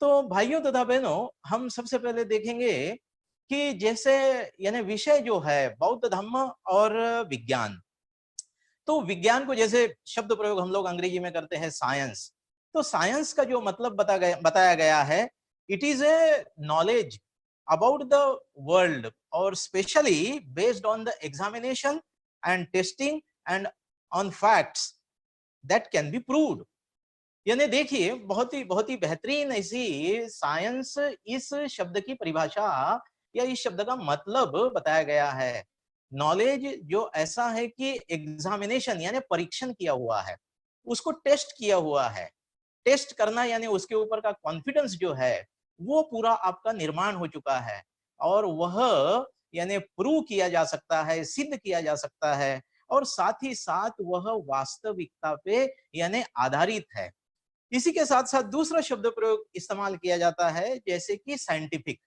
तो भाइयों तथा बहनों, हम सबसे पहले देखेंगे कि जैसे यानी विषय जो है बौद्ध धम्म और विज्ञान। तो विज्ञान को जैसे शब्द प्रयोग हम लोग अंग्रेजी में करते हैं साइंस। तो साइंस का जो मतलब बताया गया है, it is a knowledge about the world और specially based on the examination and testing and on facts that can be proved. यानी देखिए, बहुत ही बेहतरीन ऐसी साइंस इस शब्द की परिभाषा या इस शब्द का मतलब बताया गया है। नॉलेज जो ऐसा है कि एग्जामिनेशन यानी परीक्षण किया हुआ है, उसको टेस्ट किया हुआ है। टेस्ट करना यानी उसके ऊपर का कॉन्फिडेंस जो है वो पूरा आपका निर्माण हो चुका है और वह यानी प्रूव किया जा सकता है, सिद्ध किया जा सकता है और साथ ही साथ वह वास्तविकता पे यानी आधारित है। इसी के साथ साथ दूसरा शब्द प्रयोग इस्तेमाल किया जाता है जैसे कि साइंटिफिक।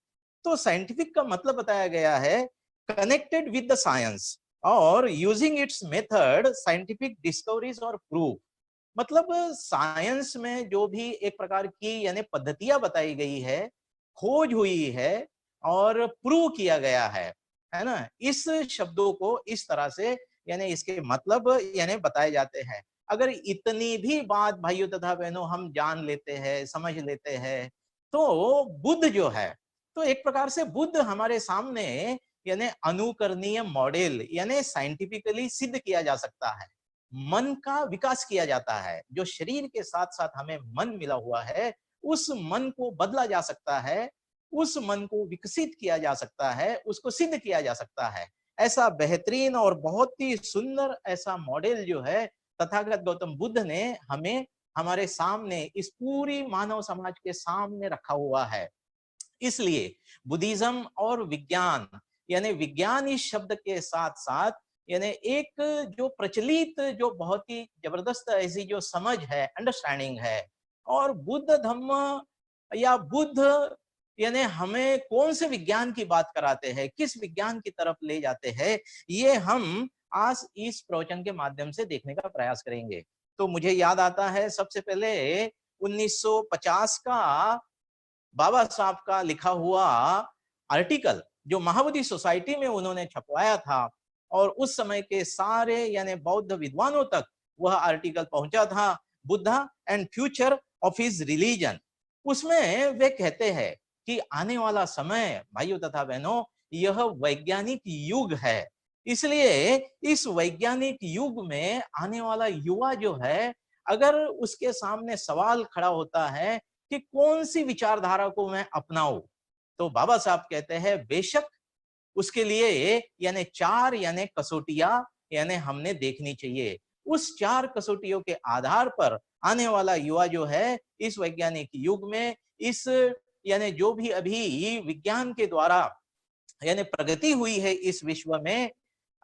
तो साइंटिफिक का मतलब बताया गया है कनेक्टेड विद द साइंस और using its method scientific discoveries और प्रूफ। मतलब साइंस में जो भी एक प्रकार की यानी पद्धतियां बताई गई है, खोज हुई है और प्रूव किया गया है ना। इस शब्दों को इस तरह से यानी इसके मतलब यानी बताए जाते हैं। अगर इतनी भी बात भाइयों तथा बहनों हम जान लेते हैं, समझ लेते हैं, तो बुद्ध जो है, तो एक प्रकार से बुद्ध हमारे सामने यानी अनुकरणीय मॉडल यानी साइंटिफिकली सिद्ध किया जा सकता है। मन का विकास किया जाता है, जो शरीर के साथ साथ हमें मन मिला हुआ है, उस मन को बदला जा सकता है, उस मन को विकसित किया जा सकता है, उसको सिद्ध किया जा सकता है। ऐसा बेहतरीन और बहुत ही सुंदर ऐसा मॉडल जो है तथागत गौतम बुद्ध ने हमें हमारे सामने इस पूरी मानव समाज के सामने रखा हुआ है। इसलिए बुद्धिज्म और विज्ञान यानी विज्ञान इस शब्द के साथ साथ यानी एक जो प्रचलित जो बहुत ही जबरदस्त ऐसी जो समझ है, अंडरस्टैंडिंग है। और बुद्ध धम्म या बुद्ध यानी हमें कौन से विज्ञान की बात कराते हैं, किस विज्ञान की तरफ ले जाते हैं, ये हम आज इस प्रवचन के माध्यम से देखने का प्रयास करेंगे। तो मुझे याद आता है सबसे पहले 1950 का बाबा साहब का लिखा हुआ आर्टिकल जो महाबोधि सोसाइटी में उन्होंने छपवाया था और उस समय के सारे यानी बौद्ध विद्वानों तक वह आर्टिकल पहुंचा था, Buddha and future of his religion. उसमें वे कहते हैं कि आने वाला समय भाइयों तथा बहनों यह वैज्ञानिक युग है। इसलिए इस वैज्ञानिक युग में आने वाला युवा जो है, अगर उसके सामने सवाल खड़ा होता है कि कौन सी विचारधारा को मैं अपनाऊं, तो बाबा साहब कहते हैं बेशक उसके लिए यानी चार यानी कसौटियां यानी हमने देखनी चाहिए। उस चार कसौटियों के आधार पर आने वाला युवा जो है इस वैज्ञानिक युग में इस यानी जो भी अभी विज्ञान के द्वारा यानी प्रगति हुई है इस विश्व में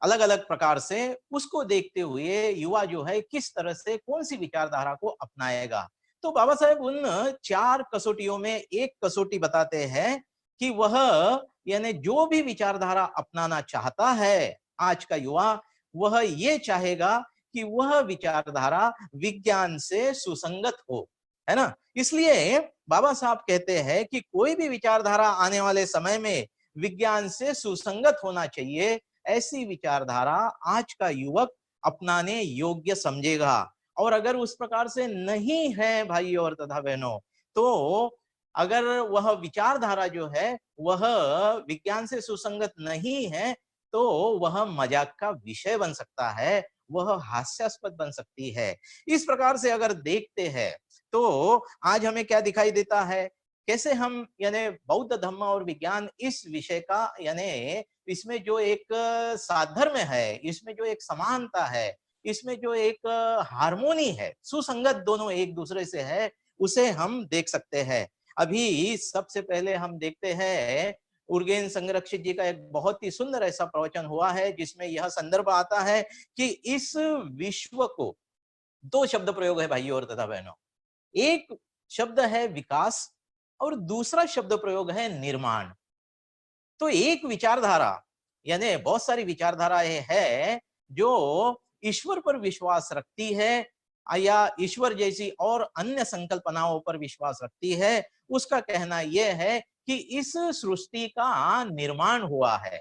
अलग अलग प्रकार से, उसको देखते हुए युवा जो है किस तरह से कौन सी विचारधारा को अपनाएगा। तो बाबा साहेब उन चार कसौटियों में एक कसौटी बताते हैं कि वह यानी जो भी विचारधारा अपनाना चाहता है आज का युवा, वह ये चाहेगा कि वह विचारधारा विज्ञान से सुसंगत हो, है ना। इसलिए बाबा साहब कहते हैं कि कोई भी विचारधारा आने वाले समय में विज्ञान से सुसंगत होना चाहिए। ऐसी विचारधारा आज का युवक अपनाने योग्य समझेगा। और अगर उस प्रकार से नहीं है भाइयों और तथा बहनों, तो अगर वह विचारधारा जो है वह विज्ञान से सुसंगत नहीं है, तो वह मजाक का विषय बन सकता है, वह हास्यास्पद बन सकती है। इस प्रकार से अगर देखते हैं तो आज हमें क्या दिखाई देता है, कैसे हम यानी बौद्ध धर्म और विज्ञान इस विषय का यानी इसमें जो एक साधर्म्य है, इसमें जो एक समानता है, इसमें जो एक हार्मोनी है, सुसंगत दोनों एक दूसरे से है, उसे हम देख सकते हैं। अभी सबसे पहले हम देखते हैं उर्गेन संरक्षित जी का एक बहुत ही सुंदर ऐसा प्रवचन हुआ है जिसमें यह संदर्भ आता है कि इस विश्व को दो शब्द प्रयोग है भाइयों और तथा बहनों। एक शब्द है विकास और दूसरा शब्द प्रयोग है निर्माण। तो एक विचारधारा यानी बहुत सारी विचारधाराएं है जो ईश्वर पर विश्वास रखती है, या ईश्वर जैसी और अन्य संकल्पनाओं पर विश्वास रखती है, उसका कहना यह है कि इस सृष्टि का निर्माण हुआ है।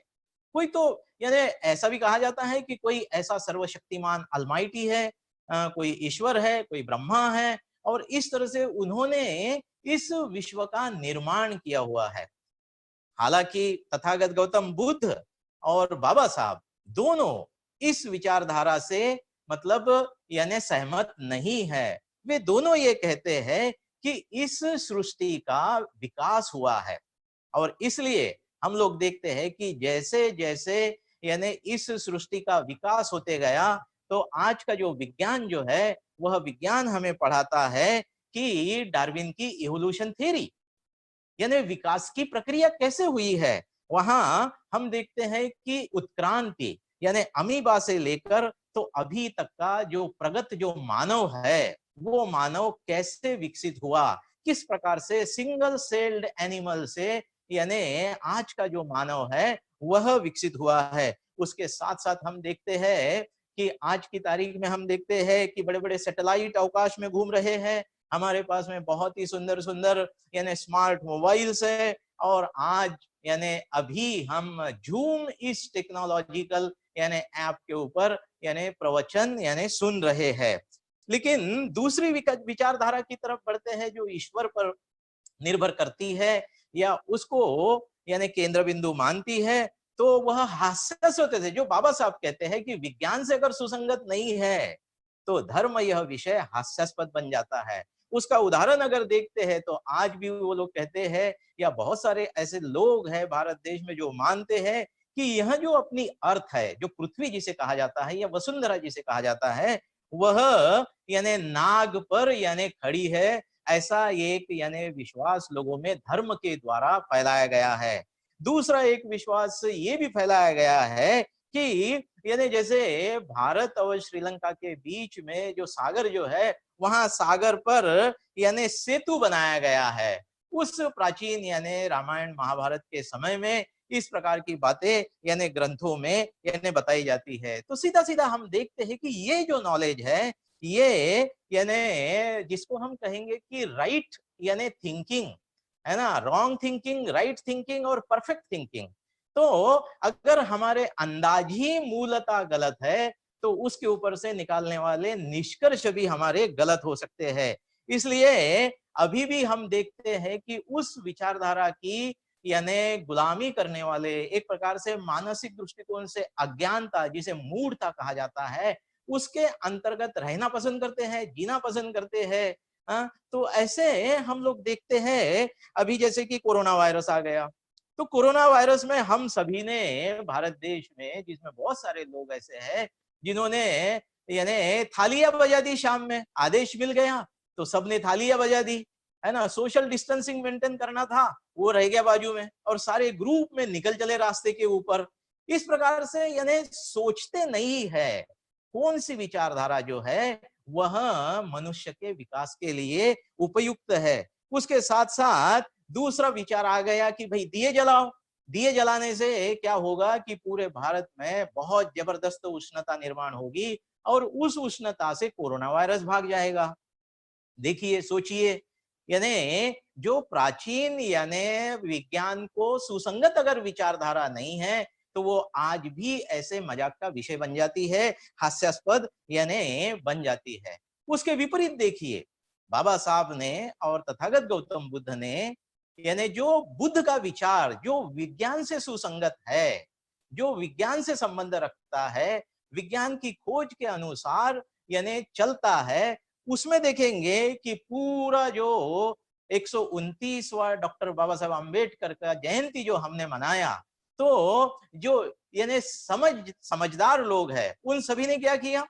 कोई तो यानी ऐसा भी कहा जाता है कि कोई ऐसा सर्वशक्तिमान अलमाइटी है, कोई ईश्वर है, कोई ब्रह्मा है, और इस तरह से उन्होंने इस विश्व का निर्माण किया हुआ है। हालांकि तथागत गौतम बुद्ध और बाबा साहब दोनों इस विचारधारा से मतलब यानी सहमत नहीं है। वे दोनों ये कहते हैं कि इस सृष्टि का विकास हुआ है, और इसलिए हम लोग देखते हैं कि जैसे जैसे यानी इस सृष्टि का विकास होते गया, तो आज का जो विज्ञान जो है, वह विज्ञान हमें पढ़ाता है कि डार्विन की इवोल्यूशन थ्योरी यानी विकास की प्रक्रिया कैसे हुई है। वहां हम देखते हैं कि उत्क्रांति यानी अमीबा से लेकर तो अभी तक का जो प्रगत जो मानव है, वो मानव कैसे विकसित हुआ, किस प्रकार से सिंगल सेल्ड एनिमल से यानी आज का जो मानव है वह विकसित हुआ है। उसके साथ साथ हम देखते हैं कि आज की तारीख में हम देखते हैं कि बड़े बड़े सैटेलाइट अवकाश में घूम रहे हैं। हमारे पास में बहुत ही सुंदर सुंदर यानी स्मार्ट मोबाइल्स है, और आज यानी अभी हम जूम इस टेक्नोलॉजिकल यानी ऐप के ऊपर यानी प्रवचन यानी सुन रहे हैं। लेकिन दूसरी विचारधारा की तरफ बढ़ते हैं जो ईश्वर पर निर्भर करती है या उसको यानी केंद्र बिंदु मानती है, तो वह हास्यास्पद थे। जो बाबा साहब कहते हैं कि विज्ञान से अगर सुसंगत नहीं है तो धर्म यह विषय हास्यास्पद बन जाता है। उसका उदाहरण अगर देखते हैं तो आज भी वो लोग कहते हैं, या बहुत सारे ऐसे लोग हैं भारत देश में जो मानते हैं कि यह जो अपनी अर्थ है, जो पृथ्वी जिसे कहा जाता है या वसुंधरा जिसे कहा जाता है, वह यानी नाग पर यानी खड़ी है। ऐसा एक यानी विश्वास लोगों में धर्म के द्वारा फैलाया गया है। दूसरा एक विश्वास ये भी फैलाया गया है कि यानी जैसे भारत और श्रीलंका के बीच में जो सागर जो है, वहां सागर पर यानी सेतु बनाया गया है। उस प्राचीन यानी रामायण महाभारत के समय में इस प्रकार की बातें यानी ग्रंथों में यानी बताई जाती है। तो सीधा सीधा हम देखते हैं कि ये जो नॉलेज है, ये यानी जिसको हम कहेंगे कि राइट यानी थिंकिंग है ना, रॉन्ग थिंकिंग, राइट थिंकिंग और परफेक्ट थिंकिंग। तो अगर हमारे अंदाज ही मूलतः गलत है, तो उसके ऊपर से निकालने वाले निष्कर्ष भी हमारे गलत हो सकते हैं। इसलिए अभी भी हम देखते हैं कि उस विचारधारा की यानी गुलामी करने वाले, एक प्रकार से मानसिक दृष्टिकोण से अज्ञानता जिसे मूढ़ता कहा जाता है, उसके अंतर्गत रहना पसंद करते हैं, जीना पसंद करते हैं। तो ऐसे हम लोग देखते हैं अभी जैसे कि कोरोना वायरस आ गया, तो कोरोना वायरस में हम सभी ने भारत देश में, जिसमें बहुत सारे लोग ऐसे हैं जिन्होंने यानी थालियां बजा दी, शाम में आदेश मिल गया तो सबने थालियां बजा दी, है ना। सोशल डिस्टेंसिंग मेंटेन करना था, वो रह गया बाजू में, और सारे ग्रुप में निकल चले रास्ते के ऊपर। इस प्रकार से यानी सोचते नहीं है कौन सी विचारधारा जो है वह मनुष्य के विकास के लिए उपयुक्त है। उसके साथ साथ दूसरा विचार आ गया कि भाई दिए जलाओ, दिए जलाने से क्या होगा कि पूरे भारत में बहुत जबरदस्त उष्णता निर्माण होगी, और उस उष्णता से कोरोना वायरस भाग जाएगा। देखिए, सोचिए, यानी जो प्राचीन यानी विज्ञान को सुसंगत अगर विचारधारा नहीं है, तो वो आज भी ऐसे मजाक का विषय बन जाती है, हास्यास्पद यानी बन जाती है। उसके विपरीत देखिए, बाबा साहब ने और तथागत गौतम बुद्ध ने यानी जो बुद्ध का विचार जो विज्ञान से सुसंगत है, जो विज्ञान से संबंध रखता है, विज्ञान की खोज के अनुसार यानी चलता है, उसमें देखेंगे कि पूरा जो 129वां डॉक्टर बाबा साहब अम्बेडकर का जयंती जो हमने मनाया, तो जो यानी समझदार लोग हैं, उन सभी ने क्या किया,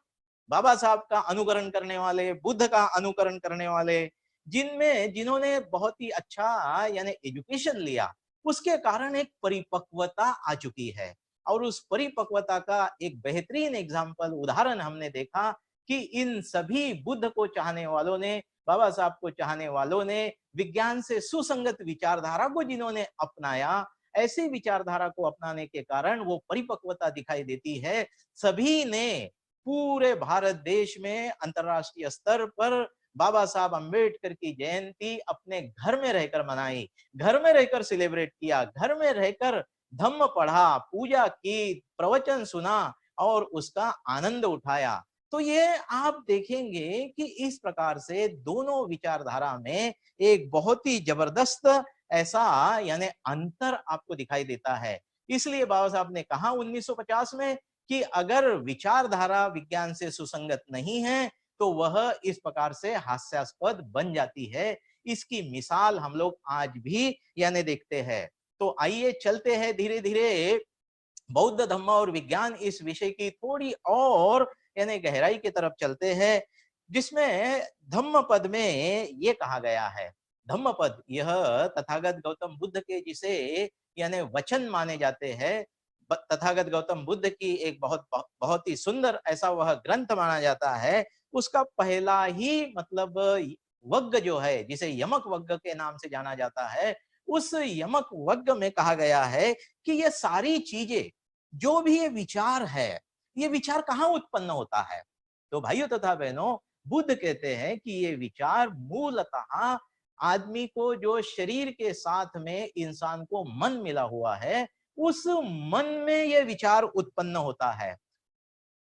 बाबा साहब का अनुकरण करने वाले, बुद्ध का अनुकरण करने वाले, जिन्होंने बहुत ही अच्छा यानी एजुकेशन लिया, उसके कारण एक परिपक्वता आ चुकी है। और उस परिपक्वता का एक बेहतरीन एग्जाम्पल, उदाहरण हमने देखा कि इन सभी बुद्ध को चाहने वालों ने, बाबा साहब को चाहने वालों ने, विज्ञान से सुसंगत विचारधारा को जिन्होंने अपनाया, ऐसी विचारधारा को अपनाने के कारण वो परिपक्वता दिखाई देती है। सभी ने पूरे भारत देश में अंतर्राष्ट्रीय स्तर पर बाबा साहब अंबेडकर की जयंती अपने घर में रहकर मनाई, घर में रहकर सेलिब्रेट किया, घर में रहकर धम्म पढ़ा, पूजा की, प्रवचन सुना और उसका आनंद उठाया। तो ये आप देखेंगे कि इस प्रकार से दोनों विचारधारा में एक बहुत ही जबरदस्त ऐसा यानी अंतर आपको दिखाई देता है। इसलिए बाबा साहब ने कहा 1950 में कि अगर विचारधारा विज्ञान से सुसंगत नहीं है तो वह इस प्रकार से हास्यास्पद बन जाती है। इसकी मिसाल हम लोग आज भी यानी देखते हैं। तो आइए चलते हैं धीरे धीरे बौद्ध धम्म और विज्ञान इस विषय की थोड़ी और यानी गहराई की तरफ चलते हैं, जिसमें धम्म पद में ये कहा गया है। धम्म पद यह तथागत गौतम बुद्ध के जिसे यानी वचन माने जाते हैं, तथागत गौतम बुद्ध की एक बहुत बहुत ही सुंदर ऐसा वह ग्रंथ माना जाता है। उसका पहला ही मतलब वग्ग जो है, जिसे यमक वग्ग के नाम से जाना जाता है, उस यमक वग्ग में कहा गया है कि ये सारी चीजें जो भी ये विचार है, ये विचार कहाँ उत्पन्न होता है। तो भाइयों तथा बहनों, बुद्ध कहते हैं कि ये विचार मूलतः आदमी को जो शरीर के साथ में इंसान को मन मिला हुआ है, उस मन में ये विचार उत्पन्न होता है।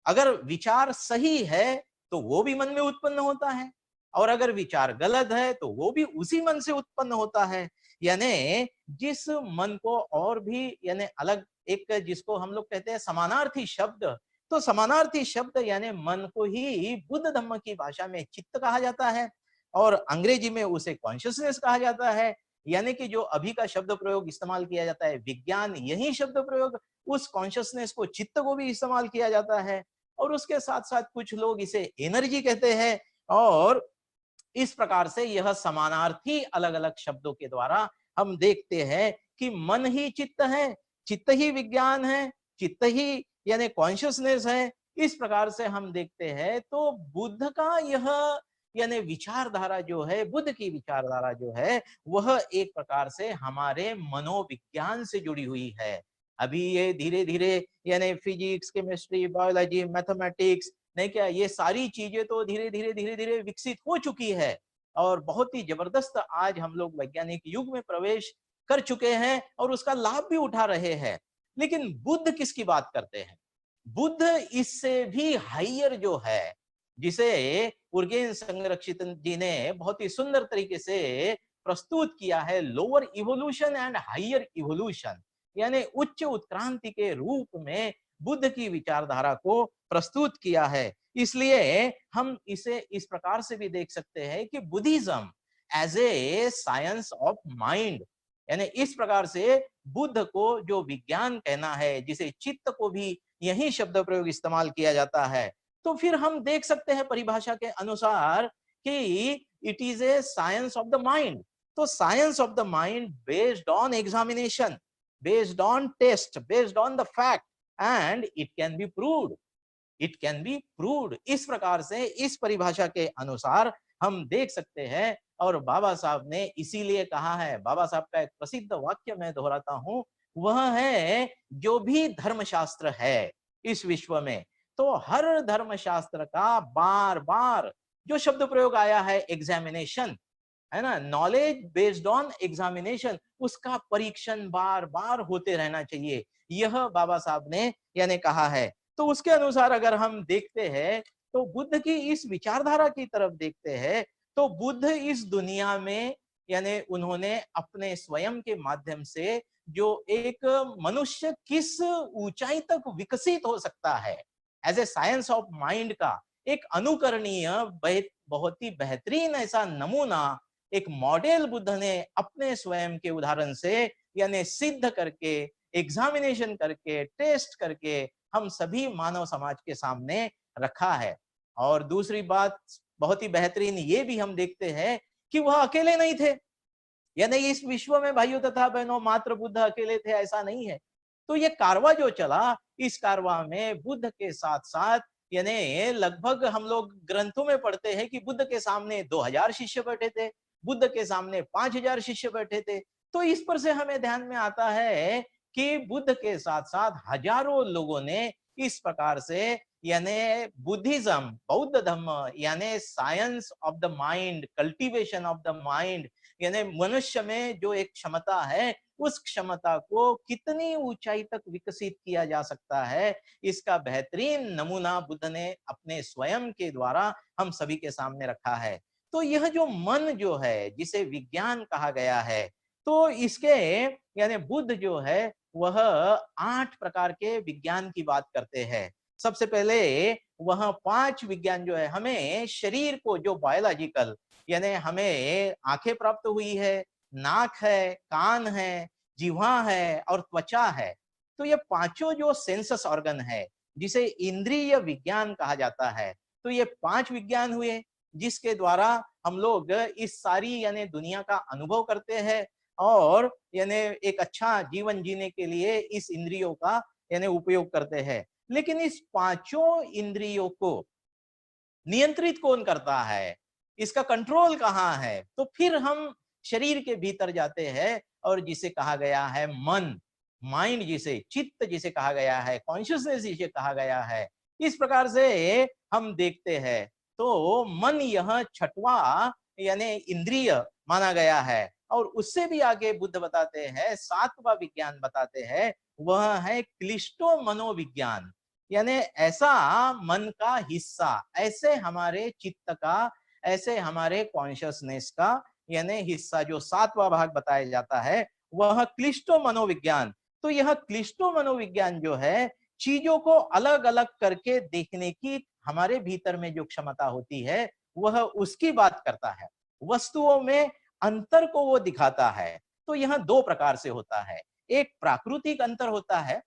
अगर विचार सही है तो वो भी मन में उत्पन्न होता है, और अगर विचार गलत है तो वो भी उसी मन से उत्पन्न होता है। यानी जिस मन को और भी यानी अलग एक जिसको हम लोग कहते हैं समानार्थी शब्द, तो समानार्थी शब्द यानी मन को ही बुद्ध धम्म की भाषा में चित्त कहा जाता है, और अंग्रेजी में उसे कॉन्शियसनेस कहा जाता है। यानी कि जो अभी का शब्द प्रयोग इस्तेमाल किया जाता है विज्ञान, यही शब्द प्रयोग उस कॉन्शियसनेस को, चित्त को भी इस्तेमाल किया जाता है। और उसके साथ साथ कुछ लोग इसे एनर्जी कहते हैं। और इस प्रकार से यह समानार्थी अलग अलग शब्दों के द्वारा हम देखते हैं कि मन ही चित्त है, चित्त ही विज्ञान है, चित्त ही यानी कॉन्शियसनेस है। इस प्रकार से हम देखते हैं। तो बुद्ध का यह यानी विचारधारा जो है, बुद्ध की विचारधारा जो है, वह एक प्रकार से हमारे मनोविज्ञान से जुड़ी हुई है। अभी ये धीरे धीरे यानी फिजिक्स, केमिस्ट्री, बायोलॉजी, मैथमेटिक्स नहीं क्या, ये सारी चीजें तो धीरे धीरे विकसित हो चुकी है, और बहुत ही जबरदस्त आज हम लोग वैज्ञानिक युग में प्रवेश कर चुके हैं और उसका लाभ भी उठा रहे हैं। लेकिन बुद्ध किसकी बात करते हैं? बुद्ध इससे भी हाइयर जो है, जिसे उर्गेन संरक्षित जी ने बहुत ही सुंदर तरीके से प्रस्तुत किया है, lower evolution and higher evolution, यानी उच्च उत्क्रांति के रूप में बुद्ध की विचारधारा को प्रस्तुत किया है। इसलिए हम इसे इस प्रकार से भी देख सकते हैं कि Buddhism as a science of mind, यानी इस प्रकार से बुद्ध को जो विज्ञान कहना है, जिसे चित्त को भी यही शब्द प्रयोग इस्तेमाल किया जाता है, तो फिर हम देख सकते हैं परिभाषा के अनुसार कि it is a science of the mind. तो science of the mind based on examination, based on test, based on the fact, and it can be proved, it can be proved। इस प्रकार से इस परिभाषा के अनुसार हम देख सकते हैं। और बाबा साहब ने इसीलिए कहा है, बाबा साहब का एक प्रसिद्ध वाक्य मैं दोहराता हूं, वह है जो भी धर्मशास्त्र है इस विश्व में, तो हर धर्मशास्त्र का बार बार जो शब्द प्रयोग आया है एग्जामिनेशन, है ना, नॉलेज बेस्ड ऑन एग्जामिनेशन, उसका परीक्षण बार बार होते रहना चाहिए, यह बाबा साहब ने यानी कहा है। तो उसके अनुसार अगर हम देखते हैं तो बुद्ध की इस विचारधारा की तरफ देखते हैं, तो बुद्ध इस दुनिया में यानी उन्होंने अपने स्वयं के माध्यम से जो एक मनुष्य किस ऊंचाई तक विकसित हो सकता है as a science of mind का एक अनुकरणीय बहुत ही बेहतरीन ऐसा नमूना, एक मॉडल बुद्ध ने अपने स्वयं के उदाहरण से यानी सिद्ध करके, एग्जामिनेशन करके, टेस्ट करके हम सभी मानव समाज के सामने रखा है। और दूसरी बात बहुत ही बेहतरीन ये भी हम देखते हैं कि वह अकेले नहीं थे, यानी इस विश्व में भाइयों तथा बहनों मात्र बुद्ध अकेले थे ऐसा नहीं है। तो ये कारवा जो चला, इस कारवा में बुद्ध के साथ साथ यानी लगभग हम लोग ग्रंथों में पढ़ते हैं कि बुद्ध के सामने 2000 शिष्य बैठे थे, बुद्ध के सामने 5000 शिष्य बैठे थे। तो इस पर से हमें ध्यान में आता है कि बुद्ध के साथ साथ हजारों लोगों ने इस प्रकार से यानी बुद्धिज्म, बौद्ध धर्म यानी science of the mind, cultivation of the mind, यानी मनुष्य में जो एक क्षमता है उस क्षमता को कितनी ऊंचाई तक विकसित किया जा सकता है, इसका बेहतरीन नमूना बुद्ध ने अपने स्वयं के द्वारा हम सभी के सामने रखा है। तो यह जो मन जो है जिसे विज्ञान कहा गया है, तो इसके यानी बुद्ध जो है वह 8 प्रकार के विज्ञान की बात करते हैं। सबसे पहले वह 5 विज्ञान जो है हमें शरीर को जो बायोलॉजिकल यानी हमें आंखें प्राप्त हुई है, नाक है, कान है, जिह्वा है और त्वचा है। तो ये पांचों जो सेंसस ऑर्गन है जिसे इंद्रिय विज्ञान कहा जाता है, तो ये 5 विज्ञान हुए जिसके द्वारा हम लोग इस सारी यानी दुनिया का अनुभव करते हैं और यानी एक अच्छा जीवन जीने के लिए इस इंद्रियों का यानी उपयोग करते हैं। लेकिन इस पांचों इंद्रियों को नियंत्रित कौन करता है, इसका कंट्रोल कहाँ है? तो फिर हम शरीर के भीतर जाते हैं और जिसे कहा गया है मन, माइंड जिसे, चित्त जिसे कहा गया है, कॉन्शियसनेस जिसे कहा गया है, इस प्रकार से हम देखते हैं। तो मन यह छठवां यानी इंद्रिय माना गया है और उससे भी आगे बुद्ध बताते हैं, 7वां विज्ञान बताते हैं, वह है क्लिष्टो मनोविज्ञान। यानी ऐसा मन का हिस्सा, ऐसे हमारे चित्त का, ऐसे हमारे कॉन्शियसनेस का यानी हिस्सा जो 7वां भाग बताया जाता है वह क्लिष्टो मनोविज्ञान। तो यह क्लिष्टो मनोविज्ञान जो है चीजों को अलग अलग करके देखने की हमारे भीतर में जो क्षमता होती है वह उसकी बात करता है, वस्तुओं में अंतर को वो दिखाता है। तो यह 2 प्रकार से होता है, एक प्राकृतिक अंतर होता है,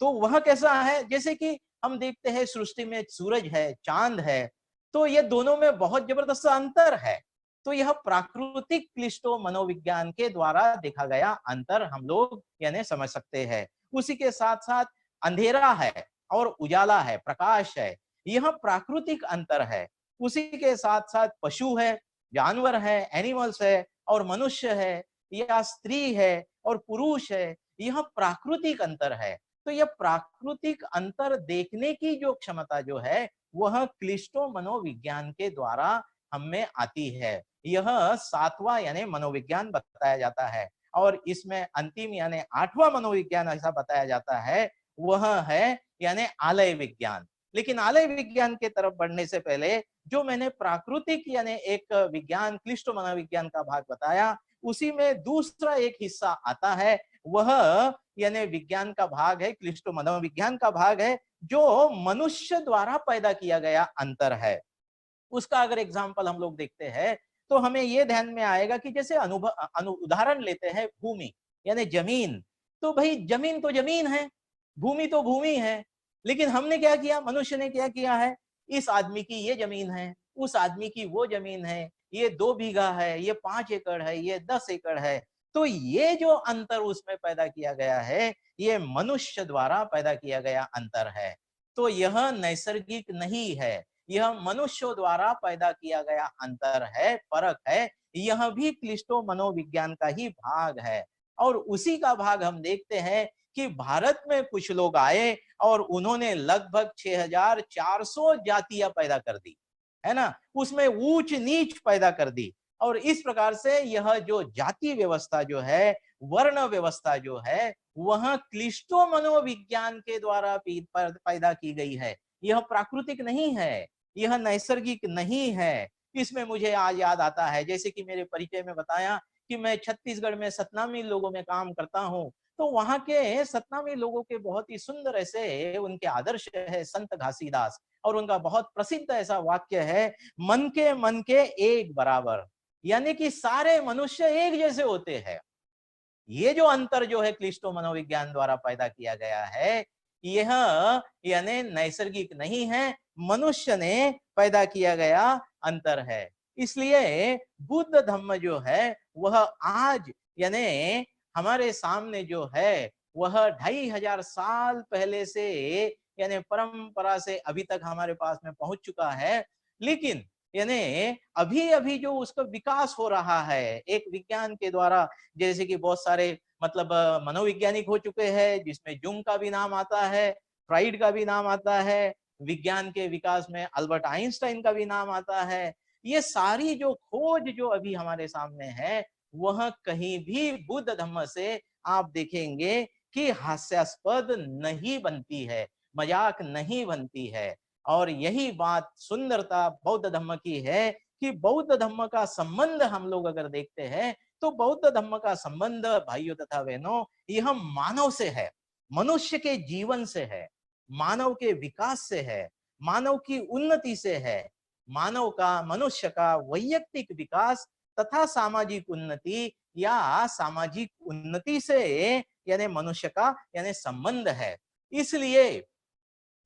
तो वह कैसा है, जैसे कि हम देखते हैं सृष्टि में सूरज है, चांद है, तो ये दोनों में बहुत जबरदस्त अंतर है। तो यह प्राकृतिक क्लिष्टो मनोविज्ञान के द्वारा देखा गया अंतर हम लोग यानी समझ सकते हैं। उसी के साथ साथ अंधेरा है और उजाला है, प्रकाश है, यह प्राकृतिक अंतर है। उसी के साथ साथ पशु है, जानवर है, एनिमल्स है और मनुष्य है, या स्त्री है और पुरुष है, यह प्राकृतिक अंतर है। तो यह प्राकृतिक अंतर देखने की जो क्षमता जो है वह क्लिष्टो मनोविज्ञान के द्वारा हमें आती है। यह 7वां यानी मनोविज्ञान बताया जाता है और इसमें अंतिम यानी 8वां मनोविज्ञान ऐसा बताया जाता है, वह है यानी आलय विज्ञान। लेकिन आलय विज्ञान के तरफ बढ़ने से पहले जो मैंने प्राकृतिक यानी एक विज्ञान क्लिष्टो मनोविज्ञान का भाग बताया, उसी में दूसरा एक हिस्सा आता है, वह यानी विज्ञान का भाग है, क्लिष्टो मनोविज्ञान का भाग है, जो मनुष्य द्वारा पैदा किया गया अंतर है। उसका अगर एग्जाम्पल हम लोग देखते हैं तो हमें यह ध्यान में आएगा कि जैसे उदाहरण लेते हैं भूमि यानी जमीन। तो भाई जमीन तो जमीन है, भूमि तो भूमि है, लेकिन हमने क्या किया, मनुष्य ने क्या किया है, इस आदमी की ये जमीन है, उस आदमी की वो जमीन है, ये 2 बीघा है, ये 5 एकड़ है, ये 10 एकड़ है। तो ये जो अंतर उसमें पैदा किया गया है, ये मनुष्य द्वारा पैदा किया गया अंतर है। तो यह नैसर्गिक नहीं है, यह मनुष्यों द्वारा पैदा किया गया अंतर है, फर्क है। यह भी क्लिष्टो मनोविज्ञान का ही भाग है और उसी का भाग हम देखते हैं कि भारत में कुछ लोग आए और उन्होंने लगभग 6400 जातियां पैदा कर दी, है ना, उसमें ऊंच नीच पैदा कर दी। और इस प्रकार से यह जो जाति व्यवस्था जो है, वर्ण व्यवस्था जो है, वह क्लिष्टो मनोविज्ञान के द्वारा पैदा की गई है। यह प्राकृतिक नहीं है, यह नैसर्गिक नहीं है। इसमें मुझे आज याद आता है, जैसे कि मेरे परिचय में बताया कि मैं छत्तीसगढ़ में सतनामी लोगों में काम करता हूँ, तो वहां के सतनामी लोगों के बहुत ही सुंदर ऐसे उनके आदर्श है संत घासीदास, और उनका बहुत प्रसिद्ध ऐसा वाक्य है, मन के एक बराबर, यानी कि सारे मनुष्य एक जैसे होते हैं। ये जो अंतर जो है क्लिष्टो मनोविज्ञान द्वारा पैदा किया गया है, यह यानी नैसर्गिक नहीं है, मनुष्य ने पैदा किया गया अंतर है। इसलिए बुद्ध धम्म जो है वह आज यानी हमारे सामने जो है वह 2500 साल पहले से यानी परंपरा से अभी तक हमारे पास में पहुंच चुका है। लेकिन यानी अभी अभी जो उसका विकास हो रहा है एक विज्ञान के द्वारा, जैसे कि बहुत सारे मतलब मनोवैज्ञानिक हो चुके हैं, जिसमें जुंग का भी नाम आता है, फ्राइड का भी नाम आता है, विज्ञान के विकास में अल्बर्ट आइंस्टाइन का भी नाम आता है। ये सारी जो खोज जो अभी हमारे सामने है, वह कहीं भी बुद्ध धम्म से आप देखेंगे कि हास्यास्पद नहीं बनती है, मजाक नहीं बनती है। और यही बात सुंदरता बौद्ध धम्म की है कि बौद्ध धम्म का संबंध हम लोग अगर देखते हैं तो बौद्ध धम्म का संबंध भाइयों तथा बहनों यह मानव से है, मनुष्य के जीवन से है, मानव के विकास से है, मानव की उन्नति से है। मानव का, मनुष्य का वैयक्तिक विकास तथा सामाजिक उन्नति या सामाजिक उन्नति से यानी मनुष्य का यानी संबंध है। इसलिए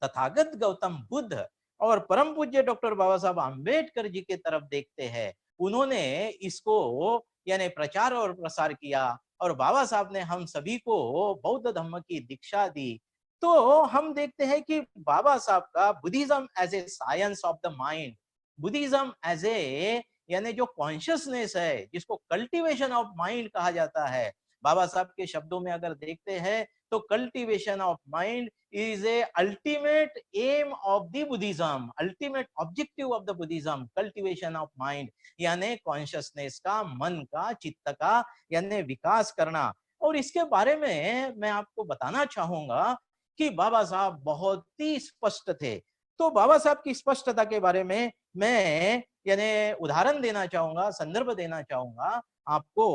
तथागत गौतम बुद्ध और परम पूज्य डॉक्टर बाबा साहब आम्बेडकर जी के तरफ देखते हैं। उन्होंने इसको यानी प्रचार और प्रसार किया और बाबा साहब ने हम सभी को बौद्ध धर्म की दीक्षा दी। तो हम देखते हैं कि बाबा साहब का Buddhism as a science of the mind, Buddhism as a यानी जो कॉन्शियसनेस है, जिसको कल्टीवेशन ऑफ माइंड कहा जाता है, बाबा साहब के शब्दों में अगर देखते हैं तो cultivation of mind is a ultimate aim of the Buddhism, ultimate objective of the Buddhism, cultivation of mind, यानी कॉन्शियसनेस का, मन का, चित्त का यानी विकास करना। और इसके बारे में मैं आपको बताना चाहूंगा कि बाबा साहब बहुत ही स्पष्ट थे। तो बाबा साहब की स्पष्टता के बारे में मैं यानी उदाहरण देना चाहूंगा, संदर्भ देना चाहूंगा आपको।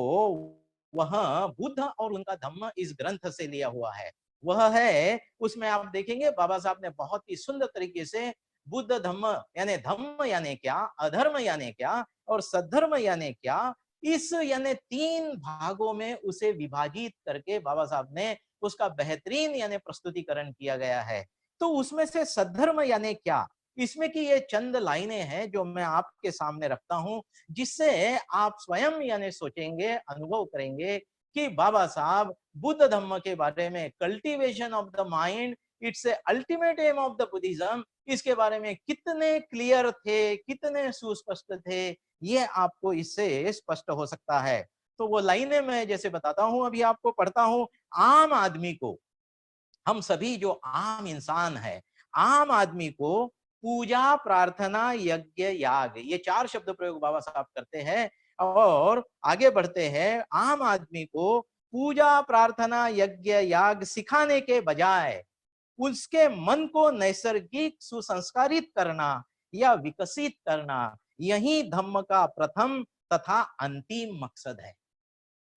वह बुद्ध और उनका धम्म इस ग्रंथ से लिया हुआ है। वह है, उसमें आप देखेंगे बाबा साहब ने बहुत ही सुंदर तरीके से बुद्ध धम्म यानी क्या, अधर्म यानी क्या और सद्धर्म यानी क्या, इस यानी 3 भागों में उसे विभाजित करके बाबा साहब ने उसका बेहतरीन यानी प्रस्तुतिकरण किया गया है। तो उसमें से सद्धर्म यानी क्या, इसमें की ये चंद लाइनें हैं जो मैं आपके सामने रखता हूं, जिससे आप स्वयं यानी सोचेंगे, अनुभव करेंगे कि बाबा साहब बुद्ध धम्म के बारे में cultivation of the mind it's ultimate aim of the Buddhism, इसके बारे में कितने क्लियर थे, कितने सुस्पष्ट थे, ये आपको इससे स्पष्ट हो सकता है। तो वो लाइनें मैं जैसे बताता हूं, अभी आपको पढ़ता हूं। आम आदमी को, हम सभी जो आम इंसान है, आम आदमी को पूजा, प्रार्थना, यज्ञ, याग, ये 4 शब्द प्रयोग बाबा साहब करते हैं। और आगे बढ़ते हैं, आम आदमी को पूजा, प्रार्थना, यज्ञ, याग सिखाने के बजाय उसके मन को नैसर्गिक सुसंस्कारित करना या विकसित करना, यही धम्म का प्रथम तथा अंतिम मकसद है।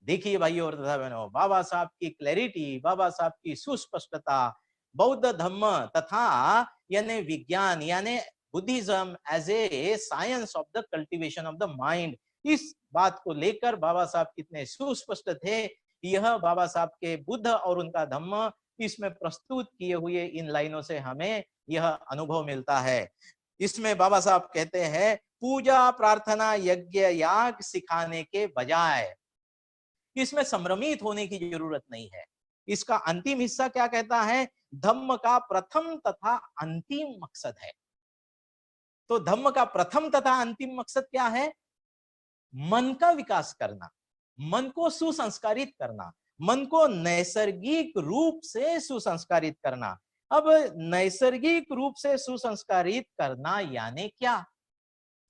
देखिए भाइयों और तथा बहनों, बाबा साहब की क्लैरिटी, बाबा साहब की सुस्पष्टता, बौद्ध धम्म तथा यानी विज्ञान यानी Buddhism as a science of the cultivation of the mind, इस बात को लेकर बाबा साहब कितने सुस्पष्ट थे, यह बाबा साहब के बुद्ध और उनका धम्म इसमें प्रस्तुत किए हुए इन लाइनों से हमें यह अनुभव मिलता है। इसमें बाबा साहब कहते हैं, पूजा, प्रार्थना, यज्ञ, याग सिखाने के बजाय इसमें संभ्रमित होने की जरूरत नहीं है। इसका अंतिम हिस्सा क्या कहता है, धम्म का प्रथम तथा अंतिम मकसद है। तो धम्म का प्रथम तथा अंतिम मकसद क्या है? मन का विकास करना, मन को सुसंस्कारित करना, मन को नैसर्गिक रूप से सुसंस्कारित करना। अब नैसर्गिक रूप से सुसंस्कारित करना यानी क्या?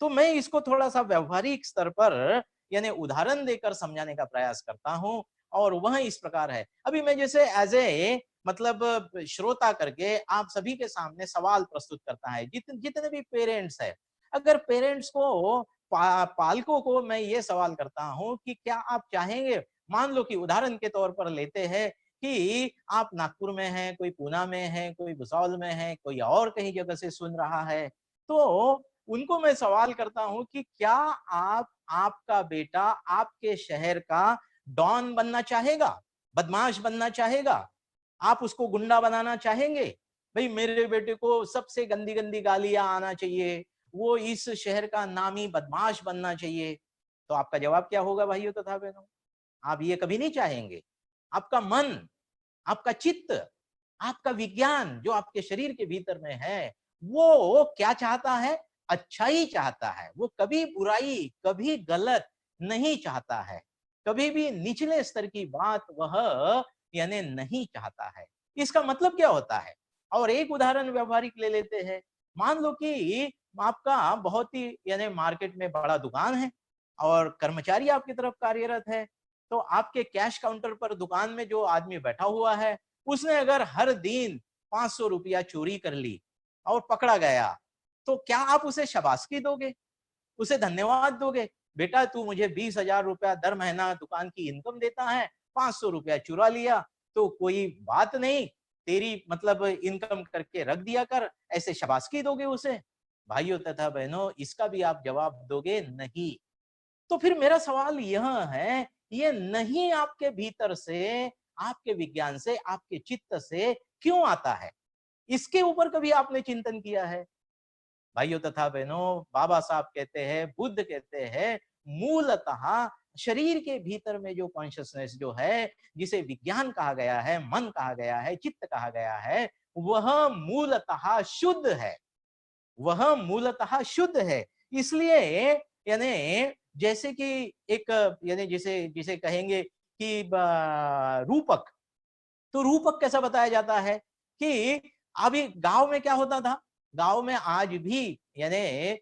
तो मैं इसको थोड़ा सा व्यवहारिक स्तर पर यानी उदाहरण देकर समझाने का प्रयास करता हूं, और वह इस प्रकार है। अभी मैं जैसे एज ए मतलब श्रोता करके आप सभी के सामने सवाल प्रस्तुत करता है, जितने भी पेरेंट्स है, अगर पेरेंट्स को पालकों को मैं ये सवाल करता हूं कि क्या आप चाहेंगे, मान लो कि उदाहरण के तौर पर लेते हैं कि आप नागपुर में हैं, कोई पूना में है, कोई भुसावल में है, कोई और कहीं जगह से सुन रहा है, तो उनको मैं सवाल करता हूं कि क्या आपका बेटा आपके शहर का डॉन बनना चाहेगा, बदमाश बनना चाहेगा? आप उसको गुंडा बनाना चाहेंगे? भाई मेरे बेटे को सबसे गंदी गंदी गालियां आना चाहिए, वो इस शहर का नामी बदमाश बनना चाहिए। तो आपका जवाब क्या होगा भाइयों तथा बहनों? आप ये कभी नहीं चाहेंगे। आपका मन, आपका चित्त, आपका विज्ञान जो आपके शरीर के भीतर में है, वो क्या चाहता है? अच्छा ही चाहता है। वो कभी बुराई, कभी गलत नहीं चाहता है, कभी भी निचले स्तर की बात वह यानी नहीं चाहता है। इसका मतलब क्या होता है? और एक उदाहरण व्यवहारिक ले लेते हैं। मान लो कि आपका बहुत ही यानी मार्केट में बड़ा दुकान है और कर्मचारी आपकी तरफ कार्यरत है, तो आपके कैश काउंटर पर दुकान में जो आदमी बैठा हुआ है, उसने अगर हर दिन 500 रुपया चोरी कर ली और पकड़ा गया, तो क्या आप उसे शाबाशी दोगे? उसे धन्यवाद दोगे? बेटा तू मुझे 20,000 रुपया दर महीना दुकान की इनकम देता है, 500 रुपया चुरा लिया, तो कोई बात नहीं, तेरी मतलब इनकम करके रख दिया कर, ऐसे शाबाशी दोगे उसे? भाइयों तथा बहनों, इसका भी आप जवाब दोगे नहीं। तो फिर मेरा सवाल यह है, ये नहीं आपके भीतर से, आपके विज्ञान से, आपके चित्त से क्यों आता है? इसके ऊपर कभी आपने चिंतन किया है? भाइयों तथा बहनों, बाबा साहब कहते हैं, बुद्ध कहते हैं, मूलतः शरीर के भीतर में जो कॉन्शियसनेस जो है, जिसे विज्ञान कहा गया है, मन कहा गया है, चित्त कहा गया है, वह मूलतः शुद्ध है। वह मूलतः शुद्ध है। इसलिए यानी जैसे कि एक यानी जिसे जिसे कहेंगे कि रूपक, तो रूपक कैसा बताया जाता है कि अभी गांव में क्या होता था? गांव में आज भी यानी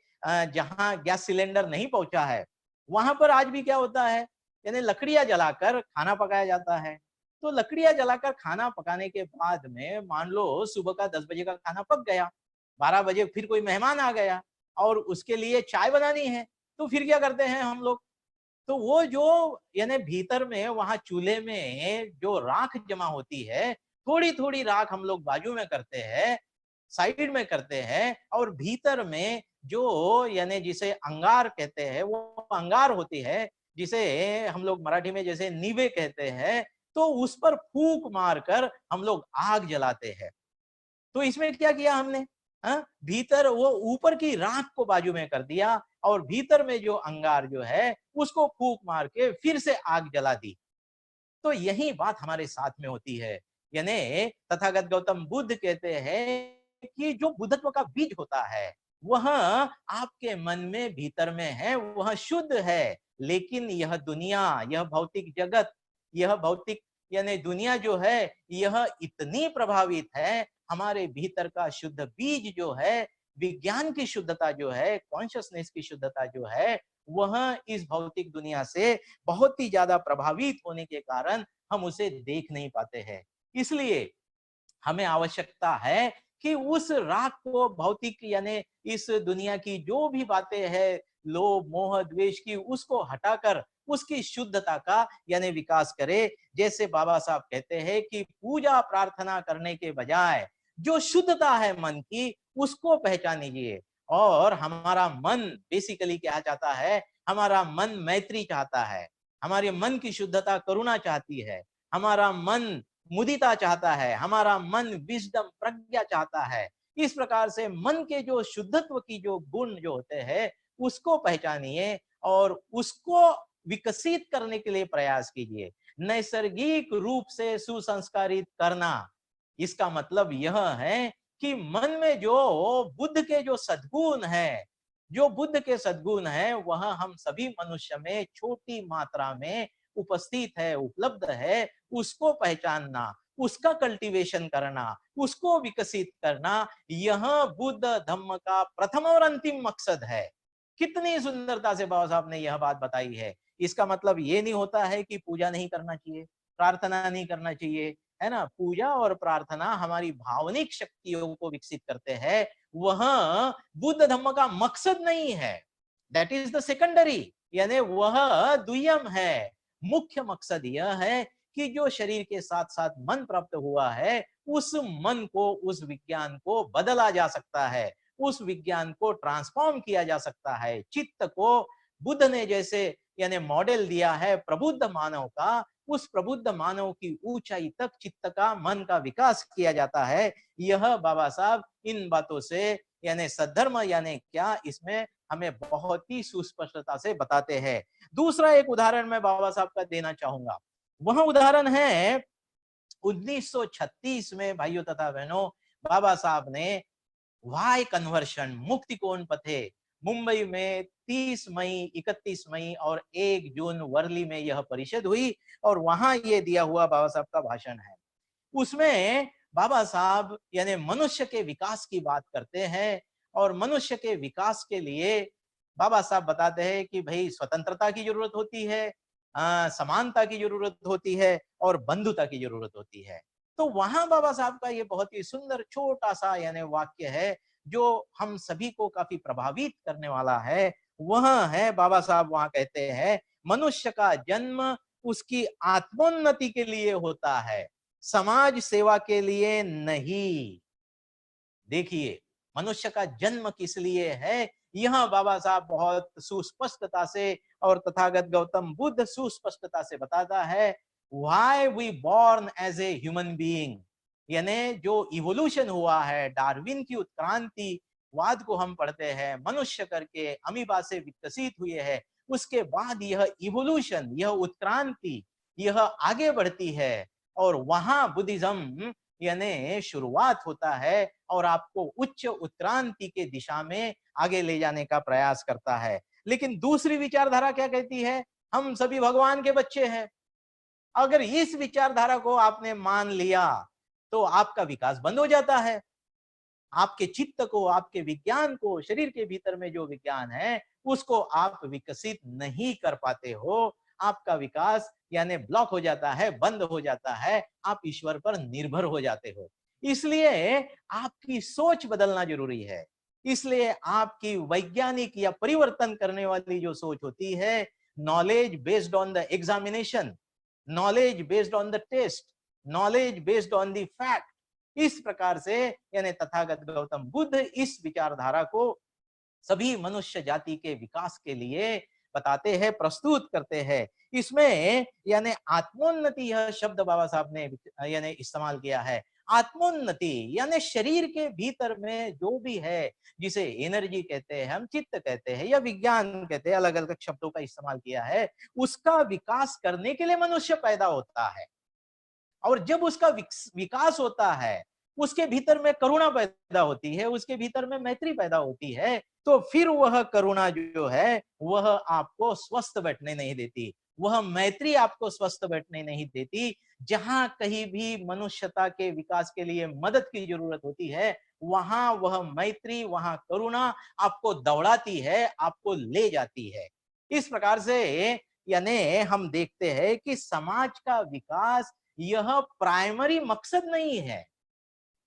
जहां गैस सिलेंडर नहीं पहुंचा है, वहां पर आज भी क्या होता है? यानी लकड़ियां जलाकर खाना पकाया जाता है। तो लकड़ियां जलाकर खाना पकाने के बाद में मान लो सुबह का 10 बजे का खाना पक गया, 12 बजे फिर कोई मेहमान आ गया और उसके लिए चाय बनानी है, तो फिर क्या करते हैं हम लोग? तो वो जो यानी भीतर में वहां चूल्हे में जो राख जमा होती है, थोड़ी थोड़ी राख हम लोग बाजू में करते हैं, साइड में करते हैं, और भीतर में जो यानी जिसे अंगार कहते हैं, वो अंगार होती है, जिसे हम लोग मराठी में जैसे नीवे कहते हैं, तो उस पर फूंक मारकर हम लोग आग जलाते हैं। तो इसमें क्या किया हमने? हाँ, भीतर वो ऊपर की राख को बाजू में कर दिया और भीतर में जो अंगार जो है उसको फूंक मार के फिर से आग जला दी। तो यही बात हमारे साथ में होती है। यानी तथागत गौतम बुद्ध कहते हैं कि जो बुद्धत्व का बीज होता है, वह आपके मन में भीतर में है, वह शुद्ध है। लेकिन यह दुनिया, यह भौतिक जगत, यह भौतिक यानी दुनिया जो है, यह इतनी प्रभावित है, हमारे भीतर का शुद्ध बीज जो है, विज्ञान की शुद्धता जो है, कॉन्शियसनेस की शुद्धता जो है, वह इस भौतिक दुनिया से बहुत ही ज्यादा प्रभावित होने के कारण हम उसे देख नहीं पाते हैं। इसलिए हमें आवश्यकता है कि उस राख को, भौतिक यानी इस दुनिया की जो भी बातें हैं, लोभ मोह द्वेष की, उसको हटाकर उसकी शुद्धता का यानी विकास करे। जैसे बाबा साहब कहते हैं कि पूजा प्रार्थना करने के बजाय जो शुद्धता है मन की, उसको पहचानिए। और हमारा मन बेसिकली क्या चाहता है? हमारा मन मैत्री चाहता है, हमारे मन की शुद्धता करुणा चाहती है, हमारा मन मुदिता चाहता है, हमारा मन विजडम प्रज्ञा चाहता है। इस प्रकार से मन के जो शुद्धत्व की जो गुण जो होते हैं, उसको पहचानिए और उसको विकसित करने के लिए प्रयास कीजिए। नैसर्गिक रूप से सुसंस्कारित करना, इसका मतलब यह है कि मन में जो बुद्ध के जो सद्गुण है, जो बुद्ध के सद्गुण है, वह हम सभी मनुष्य में छोटी मात्रा में उपस्थित है, उपलब्ध है, उसको पहचानना, उसका कल्टीवेशन करना, उसको विकसित करना, यह बुद्ध धम्म का प्रथम और अंतिम मकसद है। कितनी सुंदरता से बाबा साहब ने यह बात बताई है। इसका मतलब ये नहीं होता है कि पूजा नहीं करना चाहिए, प्रार्थना नहीं करना चाहिए, है ना? पूजा और प्रार्थना हमारी भावनिक शक्तियों को विकसित करते हैं, वह बुद्ध धम्म का मकसद नहीं है। दैट इज द सेकेंडरी, यानी वह दुय्यम है। मुख्य मकसद यह है कि जो शरीर के साथ साथ मन प्राप्त हुआ है, उस मन को, उस विज्ञान को बदला जा सकता है, उस विज्ञान को ट्रांसफॉर्म किया जा सकता है। चित्त को बुद्ध ने जैसे यानी मॉडल दिया है प्रबुद्ध मानव का, उस प्रबुद्ध मानव की ऊंचाई तक चित्त का, मन का विकास किया जाता है। यह बाबा साहब इन बातों से यानी सद्धर्म यानी क्या, इसमें हमें बहुत ही सुस्पष्टता से बताते हैं। दूसरा एक उदाहरण मैं बाबा साहब का देना चाहूंगा। वह उदाहरण है 1936 में भाइयों तथा बहनों, बाबा साहब ने वाई कन्वर्शन मुक्ति कोण पथे, मुंबई में 30 मई, 31 मई और 1 जून वर्ली में यह परिषद हुई और वहां ये दिया हुआ बाबा साहब का भाषण है। उसमें बाबा साहब यानी मनुष्य के विकास की बात करते हैं और मनुष्य के विकास के लिए बाबा साहब बताते हैं कि भाई स्वतंत्रता की जरूरत होती है, समानता की जरूरत होती है और बंधुता की जरूरत होती है। तो वहां बाबा साहब का ये बहुत ही सुंदर छोटा सा यानी वाक्य है जो हम सभी को काफी प्रभावित करने वाला है। वह है बाबा साहब वहां कहते हैं, मनुष्य का जन्म उसकी आत्मोन्नति के लिए होता है, समाज सेवा के लिए नहीं। देखिए, मनुष्य का जन्म किस लिए है, यह बाबा साहब बहुत सुस्पष्टता से और तथागत गौतम बुद्ध सुस्पष्टता से बताता है। Why we born as a human being, यानी जो इवोल्यूशन हुआ है, डार्विन की उत्क्रांति वाद को हम पढ़ते हैं, मनुष्य करके अमीबा से विकसित हुए है, उसके बाद यह इवोल्यूशन, यह उत्क्रांति, यह आगे बढ़ती है और वहां बुद्धिज्म यानी शुरुआत होता है और आपको उच्च उत्क्रांति के दिशा में आगे ले जाने का प्रयास करता है। लेकिन दूसरी विचारधारा क्या कहती है, हम सभी भगवान के बच्चे हैं। अगर इस विचारधारा को आपने मान लिया तो आपका विकास बंद हो जाता है। आपके चित्त को, आपके विज्ञान को, शरीर के भीतर में जो विज्ञान है उसको आप विकसित नहीं कर पाते हो। आपका विकास यानी ब्लॉक हो जाता है, बंद हो जाता है, आप ईश्वर पर निर्भर हो जाते हो। इसलिए आपकी सोच बदलना जरूरी है। इसलिए आपकी वैज्ञानिक या परिवर्तन करने वाली जो सोच होती है, knowledge based on the examination, knowledge based on the test, knowledge based on the fact, इस प्रकार से यानी तथागत गौतम बुद्ध इस विचारधारा को सभी मनुष्य जाति के विकास के लिए बताते हैं, प्रस्तुत करते हैं। इसमें यानी आत्मोन्नति, यह शब्द बाबा साहब ने यानी इस्तेमाल किया है। आत्मोन्नति यानी शरीर के भीतर में जो भी है, जिसे एनर्जी कहते हैं, हम चित्त कहते हैं या विज्ञान कहते हैं, अलग अलग शब्दों का इस्तेमाल किया है, उसका विकास करने के लिए मनुष्य पैदा होता है। और जब उसका विकास होता है, उसके भीतर में करुणा पैदा होती है, उसके भीतर में मैत्री पैदा होती है, तो फिर वह करुणा जो है वह आपको स्वस्थ बैठने नहीं देती, वह मैत्री आपको स्वस्थ बैठने नहीं देती। जहां कहीं भी मनुष्यता के विकास के लिए मदद की जरूरत होती है, वहां वह मैत्री, वहां करुणा आपको दौड़ाती है, आपको ले जाती है। इस प्रकार से यानी हम देखते हैं कि समाज का विकास यह प्राइमरी मकसद नहीं है।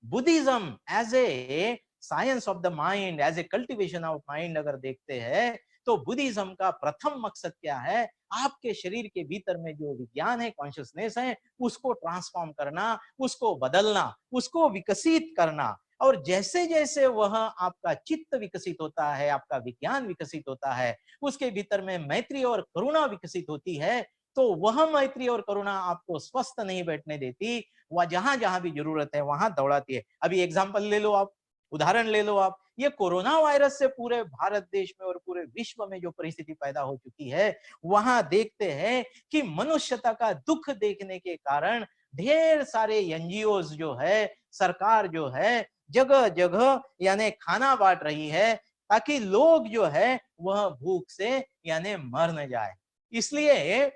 Buddhism as a science of the mind, as a cultivation of mind अगर देखते हैं तो बुद्धिज्म का प्रथम मकसद क्या है, आपके शरीर के भीतर में जो विज्ञान है, कॉन्शियसनेस है, उसको ट्रांसफॉर्म करना, उसको बदलना, उसको विकसित करना। और जैसे जैसे वह आपका चित्त विकसित होता है, आपका विज्ञान विकसित होता है, उसके भीतर में मैत्री और करुणा विकसित होती है, तो वह मैत्री और करुणा आपको स्वस्थ नहीं बैठने देती, वह जहां जहां भी जरूरत है वहां दौड़ाती है। अभी एग्जांपल ले लो आप, उदाहरण ले लो आप, ये कोरोना वायरस से पूरे भारत देश में और पूरे विश्व में जो परिस्थिति पैदा हो चुकी है, वहां देखते हैं कि मनुष्यता का दुख देखने के कारण ढेर सारे एनजीओज जो है, सरकार जो है, जगह जगह यानी खाना बांट रही है ताकि लोग जो है वह भूख से यानी मर न जाए। इसलिए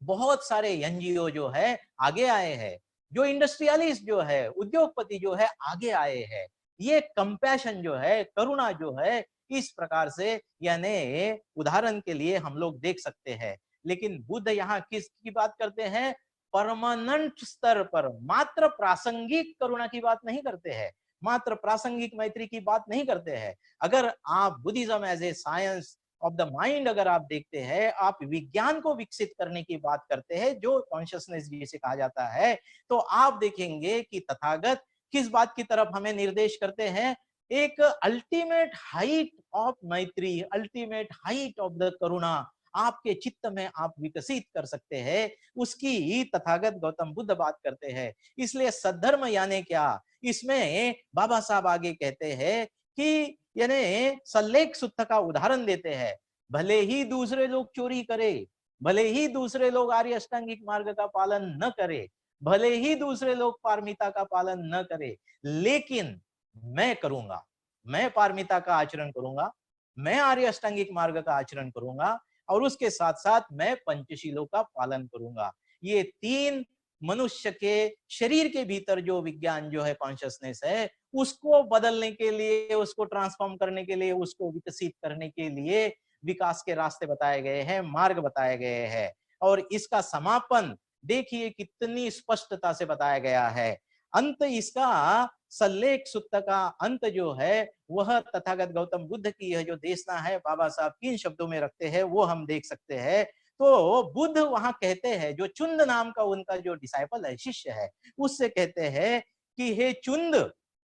बहुत सारे एनजीओ जो है आगे आए हैं, जो इंडस्ट्रियलिस्ट जो है, उद्योगपति जो है आगे आए हैं। ये कंपैशन जो है, करुणा जो है, इस प्रकार से यानी उदाहरण के लिए हम लोग देख सकते हैं। लेकिन बुद्ध यहाँ किसकी बात करते हैं, परमानेंट स्तर पर, मात्र प्रासंगिक करुणा की बात नहीं करते हैं, मात्र प्रासंगिक मैत्री की बात नहीं करते हैं। अगर आप Buddhism as a science of the mind अगर आप देखते हैं, आप विज्ञान को विकसित करने की बात करते हैं, जो कॉन्शियसनेस जिसे कहा जाता है, तो आप देखेंगे कि तथागत किस बात की तरफ हमें निर्देश करते हैं, एक अल्टीमेट हाइट ऑफ मैत्री, अल्टीमेट हाइट ऑफ द करुणा आपके चित्त में आप विकसित कर सकते हैं, उसकी ही तथागत गौतम बुद्ध बात करते हैं। इसलिए सद्धर्म यानी क्या, इसमें बाबा साहब आगे कहते हैं कि यानी सल्लेख सुत्थ का उदाहरण देते हैं। भले ही दूसरे लोग चोरी करे, भले ही दूसरे लोग आर्य अष्टांगिक मार्ग का पालन न करे, भले ही दूसरे लोग पारमिता का पालन न करे, लेकिन मैं करूंगा, मैं पारमिता का आचरण करूंगा, मैं आर्य अष्टांगिक मार्ग का आचरण करूंगा और उसके साथ साथ मैं पंचशीलों का पालन करूंगा। ये तीन मनुष्य के शरीर के भीतर जो विज्ञान जो है, कॉन्शियसनेस है, उसको बदलने के लिए, उसको ट्रांसफॉर्म करने के लिए, उसको विकसित करने के लिए विकास के रास्ते बताए गए हैं, मार्ग बताए गए हैं। और इसका समापन देखिए कितनी स्पष्टता से बताया गया है। अंत इसका सल्लेख सूत्र का अंत जो है वह तथागत गौतम बुद्ध की यह जो देशना है, बाबा साहब किन शब्दों में रखते हैं वो हम देख सकते हैं। तो बुद्ध वहां कहते हैं, जो चुंद नाम का उनका जो डिसाइपल है, शिष्य है, उससे कहते हैं कि हे चुंद,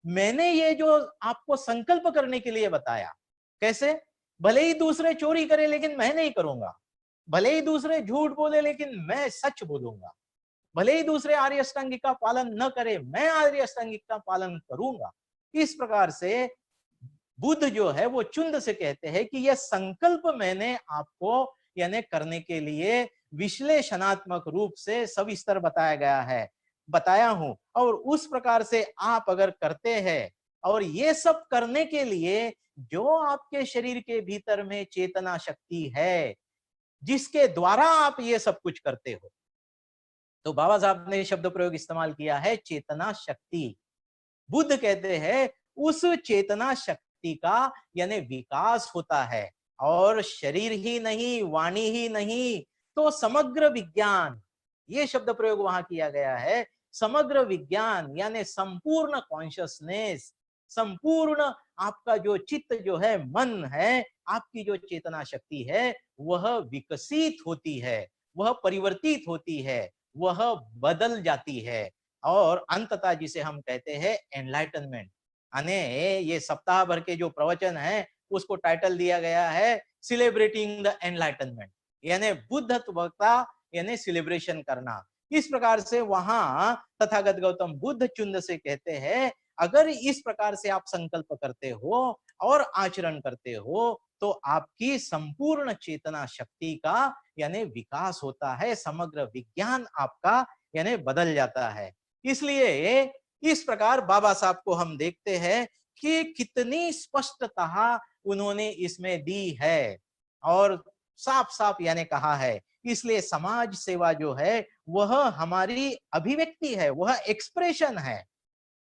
मैंने ये जो आपको संकल्प करने के लिए बताया, कैसे? भले ही दूसरे चोरी करे लेकिन मैं नहीं करूंगा, भले ही दूसरे झूठ बोले लेकिन मैं सच बोलूंगा, भले ही दूसरे आर्य अष्टांगिक का पालन न करे, मैं आर्य अष्टांगिक का पालन करूंगा। इस प्रकार से बुद्ध जो है वो चुंद से कहते हैं कि यह संकल्प मैंने आपको यानी करने के लिए विश्लेषणात्मक रूप से सविस्तर बताया हूं, और उस प्रकार से आप अगर करते हैं, और ये सब करने के लिए जो आपके शरीर के भीतर में चेतना शक्ति है, जिसके द्वारा आप ये सब कुछ करते हो, तो बाबा साहब ने शब्द प्रयोग इस्तेमाल किया है चेतना शक्ति। बुद्ध कहते हैं उस चेतना शक्ति का यानी विकास होता है, और शरीर ही नहीं, वाणी ही नहीं, तो समग्र विज्ञान, ये शब्द प्रयोग वहां किया गया है। समग्र विज्ञान यानी संपूर्ण कॉन्शियसनेस, संपूर्ण आपका जो चित्त जो है, मन है, आपकी जो चेतना शक्ति है, वह विकसित होती है, वह परिवर्तित होती है, वह बदल जाती है, और अंततः जिसे हम कहते हैं एनलाइटनमेंट। यानी ये सप्ताह भर के जो प्रवचन है उसको टाइटल दिया गया है सेलिब्रेटिंग द एनलाइटनमेंट, यानी बुद्धत्व का यानी सेलिब्रेशन करना। इस प्रकार से वहां तथागत गौतम बुद्ध चुंद से कहते हैं, अगर इस प्रकार से आप संकल्प करते हो और आचरण करते हो, तो आपकी संपूर्ण चेतना शक्ति का यानी विकास होता है, समग्र विज्ञान आपका यानी बदल जाता है। इसलिए इस प्रकार बाबा साहब को हम देखते हैं कि कितनी स्पष्टता उन्होंने इसमें दी है, और साफ साफ यानी कहा है। इसलिए समाज सेवा जो है वह हमारी अभिव्यक्ति है, वह एक्सप्रेशन है,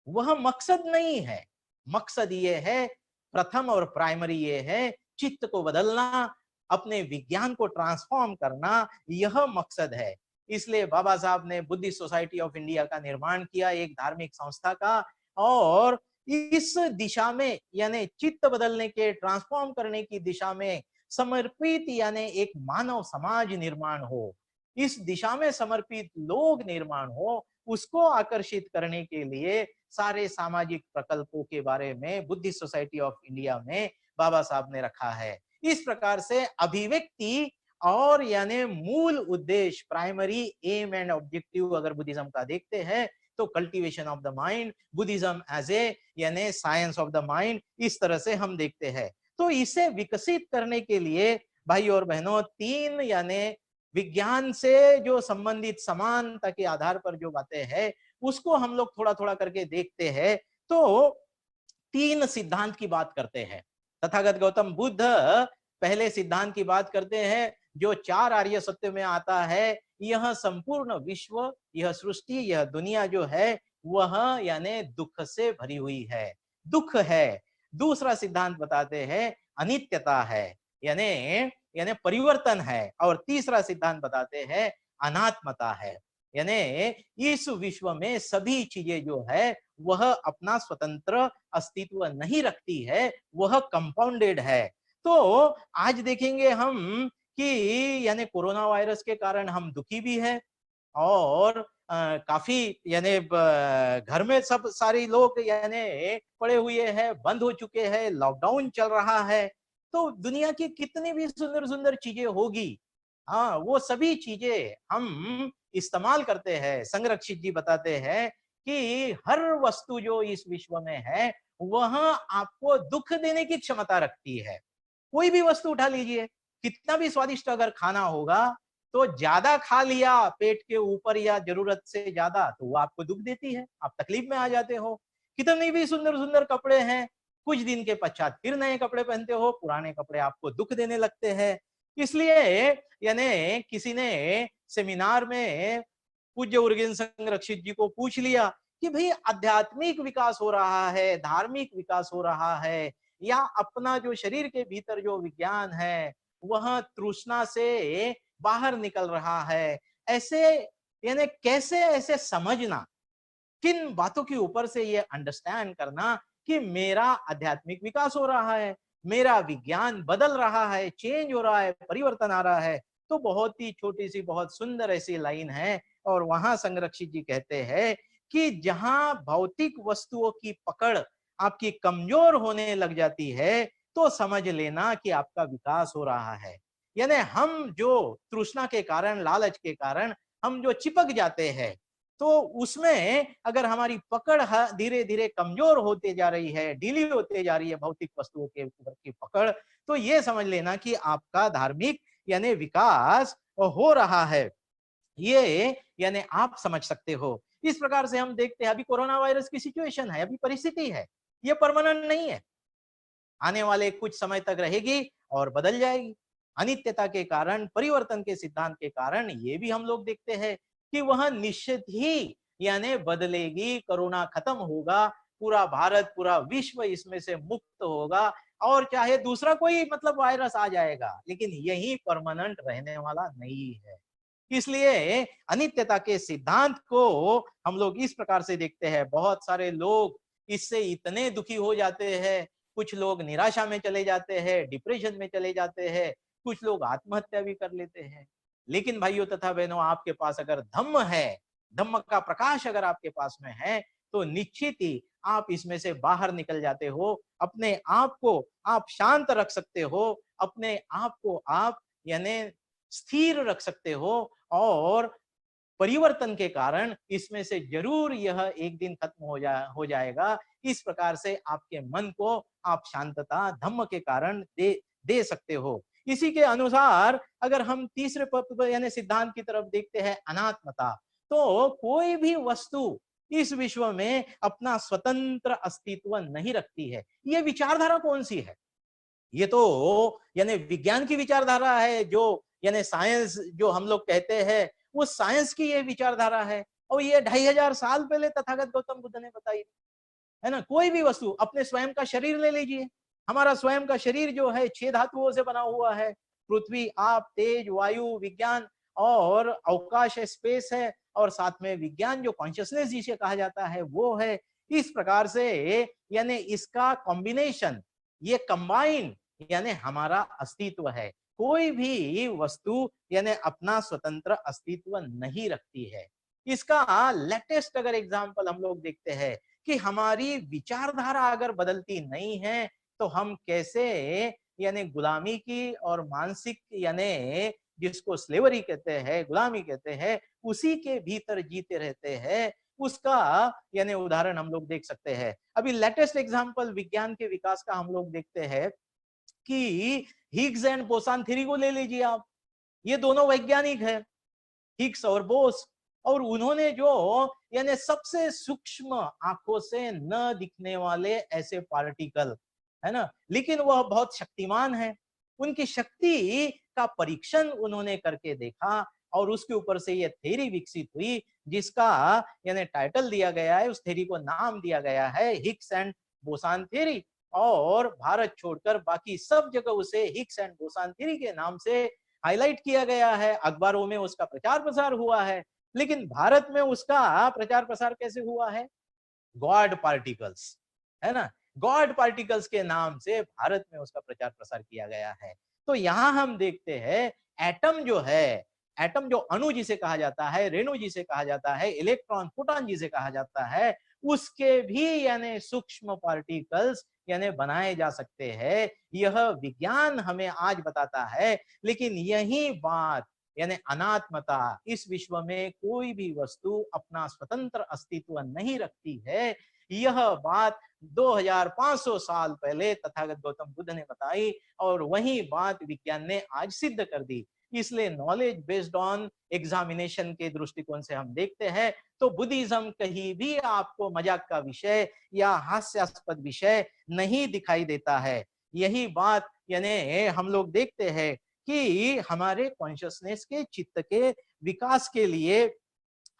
वह मकसद नहीं है। मकसद ये है, प्रथम और प्राइमरी ये है, चित्त को बदलना, अपने विज्ञान को ट्रांसफॉर्म करना, यह मकसद है। इसलिए बाबा साहब ने बुद्धिस्ट सोसाइटी ऑफ इंडिया का निर्माण किया, एक धार्मिक संस्था का, और इस दिशा में यानी चित्त बदलने के, ट्रांसफॉर्म करने की दिशा में समर्पित यानी एक मानव समाज निर्माण हो, इस दिशा में समर्पित लोग निर्माण हो, उसको आकर्षित करने के लिए सारे सामाजिक प्रकल्पों के बारे में बुद्धिस्ट सोसाइटी ऑफ इंडिया में बाबा साहब ने रखा है। इस प्रकार से अभिव्यक्ति और यानी मूल उद्देश्य, प्राइमरी एम एंड ऑब्जेक्टिव अगर बुद्धिज्म का देखते हैं तो cultivation of the mind, Buddhism as a यानी साइंस ऑफ द माइंड, इस तरह से हम देखते हैं। तो इसे विकसित करने के लिए भाई और बहनों, तीन यानी विज्ञान से जो संबंधित समानता के आधार पर जो बातें हैं उसको हम लोग थोड़ा थोड़ा करके देखते हैं। तो तीन सिद्धांत की बात करते हैं। तथागत गौतम बुद्ध पहले सिद्धांत की बात करते हैं जो चार आर्य सत्य में आता है, यह संपूर्ण विश्व, यह सृष्टि, यह दुनिया जो है वह यानी दुख से भरी हुई है, दुख है। दूसरा सिद्धांत बताते हैं अनित्यता है, यानी यानी परिवर्तन है, और तीसरा सिद्धांत बताते हैं अनात्मता है, यानी इस विश्व में सभी चीजें जो है वह अपना स्वतंत्र अस्तित्व नहीं रखती है, वह कंपाउंडेड है। तो आज देखेंगे हम कि यानी कोरोना वायरस के कारण हम दुखी भी है, और काफी यानी घर में सब सारे लोग यानी पड़े हुए हैं, बंद हो चुके हैं, लॉकडाउन चल रहा है। तो दुनिया की कितनी भी सुंदर सुंदर चीजें होगी, हाँ, वो सभी चीजें हम इस्तेमाल करते हैं। संरक्षित जी बताते हैं कि हर वस्तु जो इस विश्व में है वह आपको दुख देने की क्षमता रखती है। कोई भी वस्तु उठा लीजिए, कितना भी स्वादिष्ट अगर खाना होगा, तो ज्यादा खा लिया पेट के ऊपर या जरूरत से ज्यादा, तो वो आपको दुख देती है, आप तकलीफ में आ जाते हो। कितने भी सुंदर सुंदर कपड़े हैं, कुछ दिन के पश्चात फिर नए कपड़े पहनते हो, पुराने कपड़े आपको दुख देने लगते हैं। इसलिए यानी किसी ने सेमिनार में पूज्य उर्गेन संरक्षित जी को पूछ लिया कि भाई आध्यात्मिक विकास हो रहा है, धार्मिक विकास हो रहा है, या अपना जो शरीर के भीतर जो विज्ञान है वह तृष्णा से बाहर निकल रहा है, ऐसे यानी कैसे ऐसे समझना, किन बातों के ऊपर से ये अंडरस्टैंड करना कि मेरा आध्यात्मिक विकास हो रहा है, मेरा विज्ञान बदल रहा है, चेंज हो रहा है, परिवर्तन आ रहा है। तो बहुत ही छोटी सी बहुत सुंदर ऐसी लाइन है, और वहां संरक्षित जी कहते हैं कि जहां भौतिक वस्तुओं की पकड़ आपकी कमजोर होने लग जाती है, तो समझ लेना कि आपका विकास हो रहा है। यानी हम जो तृष्णा के कारण, लालच के कारण हम जो चिपक जाते हैं, तो उसमें अगर हमारी पकड़ धीरे धीरे कमजोर होते जा रही है, ढीली होते जा रही है भौतिक वस्तुओं के ऊपर की पकड़, तो ये समझ लेना कि आपका धार्मिक यानी विकास हो रहा है। ये यानी आप समझ सकते हो। इस प्रकार से हम देखते हैं, अभी कोरोना वायरस की सिचुएशन है, अभी परिस्थिति है, ये परमानेंट नहीं है, आने वाले कुछ समय तक रहेगी और बदल जाएगी। अनित्यता के कारण, परिवर्तन के सिद्धांत के कारण ये भी हम लोग देखते हैं कि वह निश्चित ही यानी बदलेगी, कोरोना खत्म होगा, पूरा भारत, पूरा विश्व इसमें से मुक्त होगा, और चाहे दूसरा कोई मतलब वायरस आ जाएगा, लेकिन यही परमानेंट रहने वाला नहीं है। इसलिए अनित्यता के सिद्धांत को हम लोग इस प्रकार से देखते हैं। बहुत सारे लोग इससे इतने दुखी हो जाते हैं, कुछ लोग निराशा में चले जाते हैं, डिप्रेशन में चले जाते हैं, कुछ लोग आत्महत्या भी कर लेते हैं। लेकिन भाइयों तथा बहनों, आपके पास अगर धम्म है, धम्म का प्रकाश अगर आपके पास में है, तो निश्चित ही आप इसमें से बाहर निकल जाते हो, अपने आप को आप शांत रख सकते हो, अपने आप को आप यानी स्थिर रख सकते हो, और परिवर्तन के कारण इसमें से जरूर यह एक दिन खत्म हो जाएगा। इस प्रकार से आपके मन को आप शांतता धम्म के कारण दे सकते हो। इसी के अनुसार अगर हम तीसरे यानी सिद्धांत की तरफ देखते हैं, अनात्मता, तो कोई भी वस्तु इस विश्व में अपना स्वतंत्र अस्तित्व नहीं रखती है। ये विचारधारा कौन सी है? ये तो यानी विज्ञान की विचारधारा है, जो यानी साइंस जो हम लोग कहते हैं, वो साइंस की ये विचारधारा है, और ये 2500 साल पहले तथागत गौतम बुद्ध ने बताई है ना। कोई भी वस्तु, अपने स्वयं का शरीर ले लीजिए, हमारा स्वयं का शरीर जो है 6 धातुओं से बना हुआ है, पृथ्वी, आप, तेज, वायु, विज्ञान और अवकाश है, स्पेस है, और साथ में विज्ञान जो कॉन्शियसनेस जिसे कहा जाता है वो है। इस प्रकार से यानी इसका कॉम्बिनेशन, ये कंबाइन यानी हमारा अस्तित्व है। कोई भी वस्तु यानी अपना स्वतंत्र अस्तित्व नहीं रखती है। इसका लेटेस्ट अगर एग्जांपल हम लोग देखते हैं कि हमारी विचारधारा अगर बदलती नहीं है, तो हम कैसे यानी गुलामी की और मानसिक यानी जिसको स्लेवरी कहते हैं, गुलामी कहते हैं, उसी के भीतर जीते रहते हैं। उसका यानी उदाहरण हम लोग देख सकते हैं। अभी लेटेस्ट एग्जांपल विज्ञान के विकास का हम लोग देखते हैं कि हिग्स एंड बोसान थ्योरी को ले लीजिए आप। ये दोनों वैज्ञानिक हैं, हिग्स और बोस, और उन्होंने जो यानी सबसे सूक्ष्म आंखों से न दिखने वाले ऐसे पार्टिकल, है ना, लेकिन वह बहुत शक्तिमान है, उनकी शक्ति का परीक्षण उन्होंने करके देखा, और उसके ऊपर से यह थ्योरी विकसित हुई, जिसका यानी टाइटल दिया गया है, उस थ्योरी को नाम दिया गया है हिग्स एंड बोसान थ्योरी। और भारत छोड़कर बाकी सब जगह उसे हिग्स एंड बोसान थ्योरी के नाम से हाईलाइट किया गया है, अखबारों में उसका प्रचार प्रसार हुआ है। लेकिन भारत में उसका प्रचार प्रसार कैसे हुआ है? गॉड पार्टिकल्स, है ना, गॉड पार्टिकल्स के नाम से भारत में उसका प्रचार प्रसार किया गया है। तो यहां हम देखते हैं एटम जो है, एटम जो अणु जिसे कहा जाता है, रेणु जिसे कहा जाता है, इलेक्ट्रॉन, प्रोटॉन जिसे कहा जाता है, उसके भी यानी सूक्ष्म पार्टिकल्स यानी बनाए जा सकते हैं। यह विज्ञान हमें आज बताता है। लेकिन यही बात यानी अनात्मता, इस विश्व में कोई भी वस्तु अपना स्वतंत्र अस्तित्व नहीं रखती है, यह बात 2500 साल पहले तथागत गौतम बुद्ध ने बताई, और वही बात विज्ञान ने आज सिद्ध कर दी। इसलिए नॉलेज बेस्ड ऑन एग्जामिनेशन के दृष्टिकोण से हम देखते हैं, तो बुद्धिज्म कहीं भी आपको मजाक का विषय या हास्यास्पद विषय नहीं दिखाई देता है। यही बात यानी हम लोग देखते हैं कि हमारे कॉन्शियसनेस के, चित्त के विकास के लिए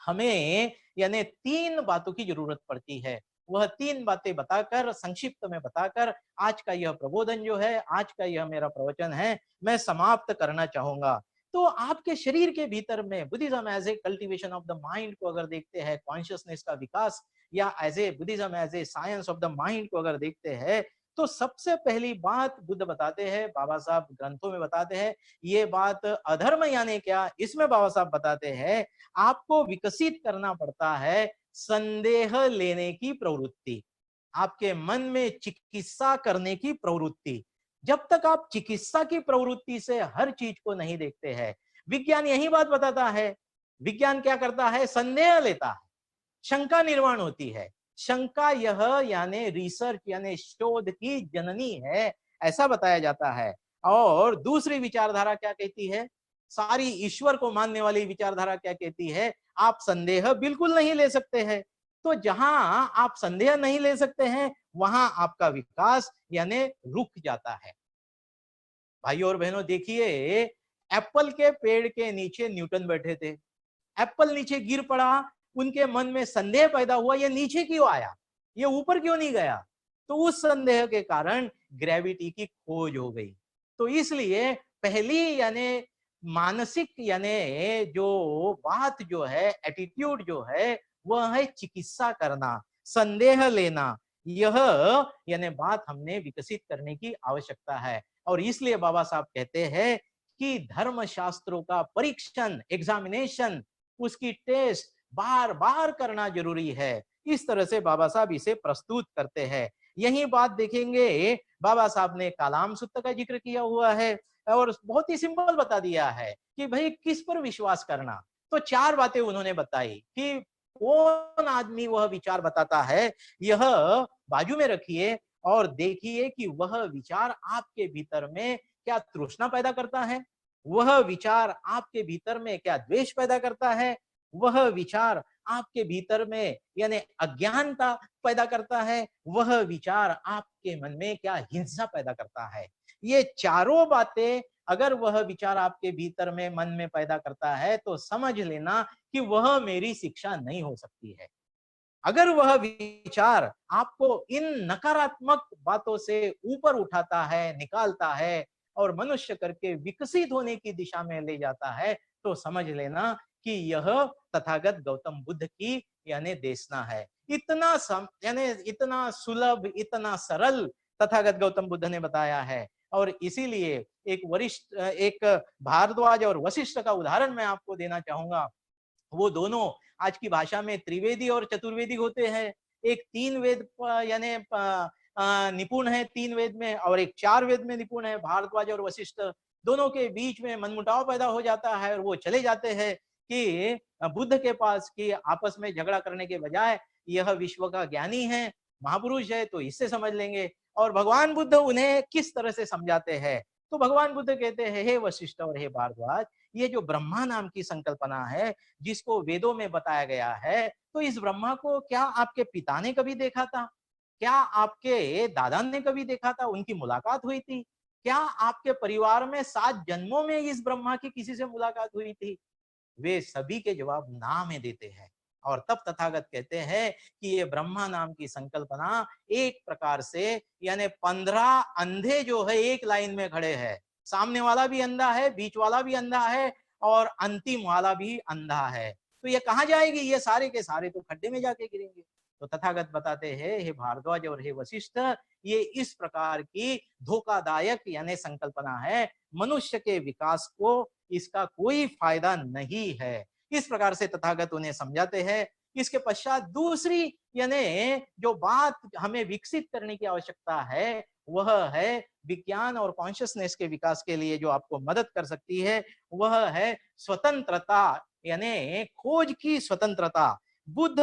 हमें यानी 3 बातों की जरूरत पड़ती है। वह 3 बातें बताकर, संक्षिप्त में बताकर आज का यह प्रबोधन जो है, आज का यह मेरा प्रवचन है, मैं समाप्त करना चाहूंगा। तो आपके शरीर के भीतर में Buddhism as a cultivation of the mind को अगर देखते हैं, कॉन्शियसनेस का विकास, या as a Buddhism as a science of the mind को अगर देखते हैं, तो सबसे पहली बात बुद्ध बताते हैं, बाबा साहब ग्रंथों में बताते हैं, ये बात अधर्म यानी क्या, इसमें बाबा साहब बताते हैं, आपको विकसित करना पड़ता है संदेह लेने की प्रवृत्ति, आपके मन में चिकित्सा करने की प्रवृत्ति। जब तक आप चिकित्सा की प्रवृत्ति से हर चीज को नहीं देखते हैं, विज्ञान यही बात बताता है। विज्ञान क्या करता है? संदेह लेता है, शंका निर्माण होती है। शंका यह यानी रिसर्च यानी शोध की जननी है, ऐसा बताया जाता है। और दूसरी विचारधारा क्या कहती है? सारी ईश्वर को मानने वाली विचारधारा क्या कहती है? आप संदेह बिल्कुल नहीं ले सकते हैं। तो जहां आप संदेह नहीं ले सकते हैं, वहां आपका विकास यानी रुक जाता है। भाइयों और बहनों, देखिए, एप्पल के पेड़ के नीचे न्यूटन बैठे थे, एप्पल नीचे गिर पड़ा, उनके मन में संदेह पैदा हुआ, ये नीचे क्यों आया, ये ऊपर क्यों नहीं गया? तो उस संदेह के कारण ग्रेविटी की खोज हो गई। तो इसलिए पहली यानी मानसिक यानी जो बात जो है, एटीट्यूड जो है, वह है चिकित्सा करना, संदेह लेना। यह यानी बात हमने विकसित करने की आवश्यकता है। और इसलिए बाबा साहब कहते हैं कि धर्म शास्त्रों का परीक्षण, एग्जामिनेशन, उसकी टेस्ट बार बार करना जरूरी है। इस तरह से बाबा साहब इसे प्रस्तुत करते हैं। यही बात देखेंगे, बाबा साहब ने कालाम सूत्र का जिक्र किया हुआ है और बहुत ही सिंपल बता दिया है कि भाई किस पर विश्वास करना। तो 4 बातें उन्होंने बताई कि कौन आदमी वह विचार बताता है, यह बाजू में रखिए और देखिए कि वह विचार आपके भीतर में क्या तृष्णा पैदा करता है, वह विचार आपके भीतर में क्या द्वेष पैदा करता है, वह विचार आपके भीतर में यानी अज्ञानता पैदा करता है, वह विचार आपके मन में क्या हिंसा पैदा करता है। ये चारों बातें अगर वह विचार आपके भीतर में मन में पैदा करता है, तो समझ लेना कि वह मेरी शिक्षा नहीं हो सकती है। अगर वह विचार आपको इन नकारात्मक बातों से ऊपर उठाता है, निकालता है और मनुष्य करके विकसित होने की दिशा में ले जाता है, तो समझ लेना कि यह तथागत गौतम बुद्ध की यानी देशना है। यानी इतना सुलभ, इतना सरल तथागत गौतम बुद्ध ने बताया है। और इसीलिए एक भारद्वाज और वशिष्ठ का उदाहरण मैं आपको देना चाहूंगा। वो दोनों आज की भाषा में त्रिवेदी और चतुर्वेदी होते हैं। एक 3 वेद यानी निपुण है 3 वेद में, और एक 4 वेद में निपुण है, भारद्वाज और वशिष्ठ। दोनों के बीच में मनमुटाव पैदा हो जाता है और वो चले जाते हैं कि बुद्ध के पास, कि आपस में झगड़ा करने के बजाय यह विश्व का ज्ञानी है, महापुरुष है, तो इससे समझ लेंगे। और भगवान बुद्ध उन्हें किस तरह से समझाते हैं? तो भगवान बुद्ध कहते हैं, हे वशिष्ठ और हे भारद्वाज, ये जो ब्रह्मा नाम की संकल्पना है, जिसको वेदों में बताया गया है, तो इस ब्रह्मा को क्या आपके पिता ने कभी देखा था? क्या आपके दादा ने कभी देखा था? उनकी मुलाकात हुई थी? क्या आपके परिवार में 7 जन्मों में इस ब्रह्मा की किसी से मुलाकात हुई थी? वे सभी के जवाब ना में देते हैं। और तब तथागत कहते हैं कि ये ब्रह्मा नाम की संकल्पना एक प्रकार से यानी 15 अंधे जो है एक लाइन में खड़े हैं, सामने वाला भी अंधा है, बीच वाला भी अंधा है और अंतिम वाला भी अंधा है। तो ये कहां जाएगी? ये सारे के सारे तो खड्डे में जाके गिरेंगे। तो तथागत बताते हैं, हे भारद्वाज और हे वशिष्ठ, ये इस प्रकार की धोखादायक यानी संकल्पना है, मनुष्य के विकास को इसका कोई फायदा नहीं है। इस प्रकार से तथागत उन्हें समझाते हैं। इसके पश्चात दूसरी यानी जो बात हमें विकसित करने की आवश्यकता है, वह है विज्ञान और कॉन्शियसनेस के विकास के लिए जो आपको मदद कर सकती है, वह है स्वतंत्रता यानी खोज की स्वतंत्रता। बुद्ध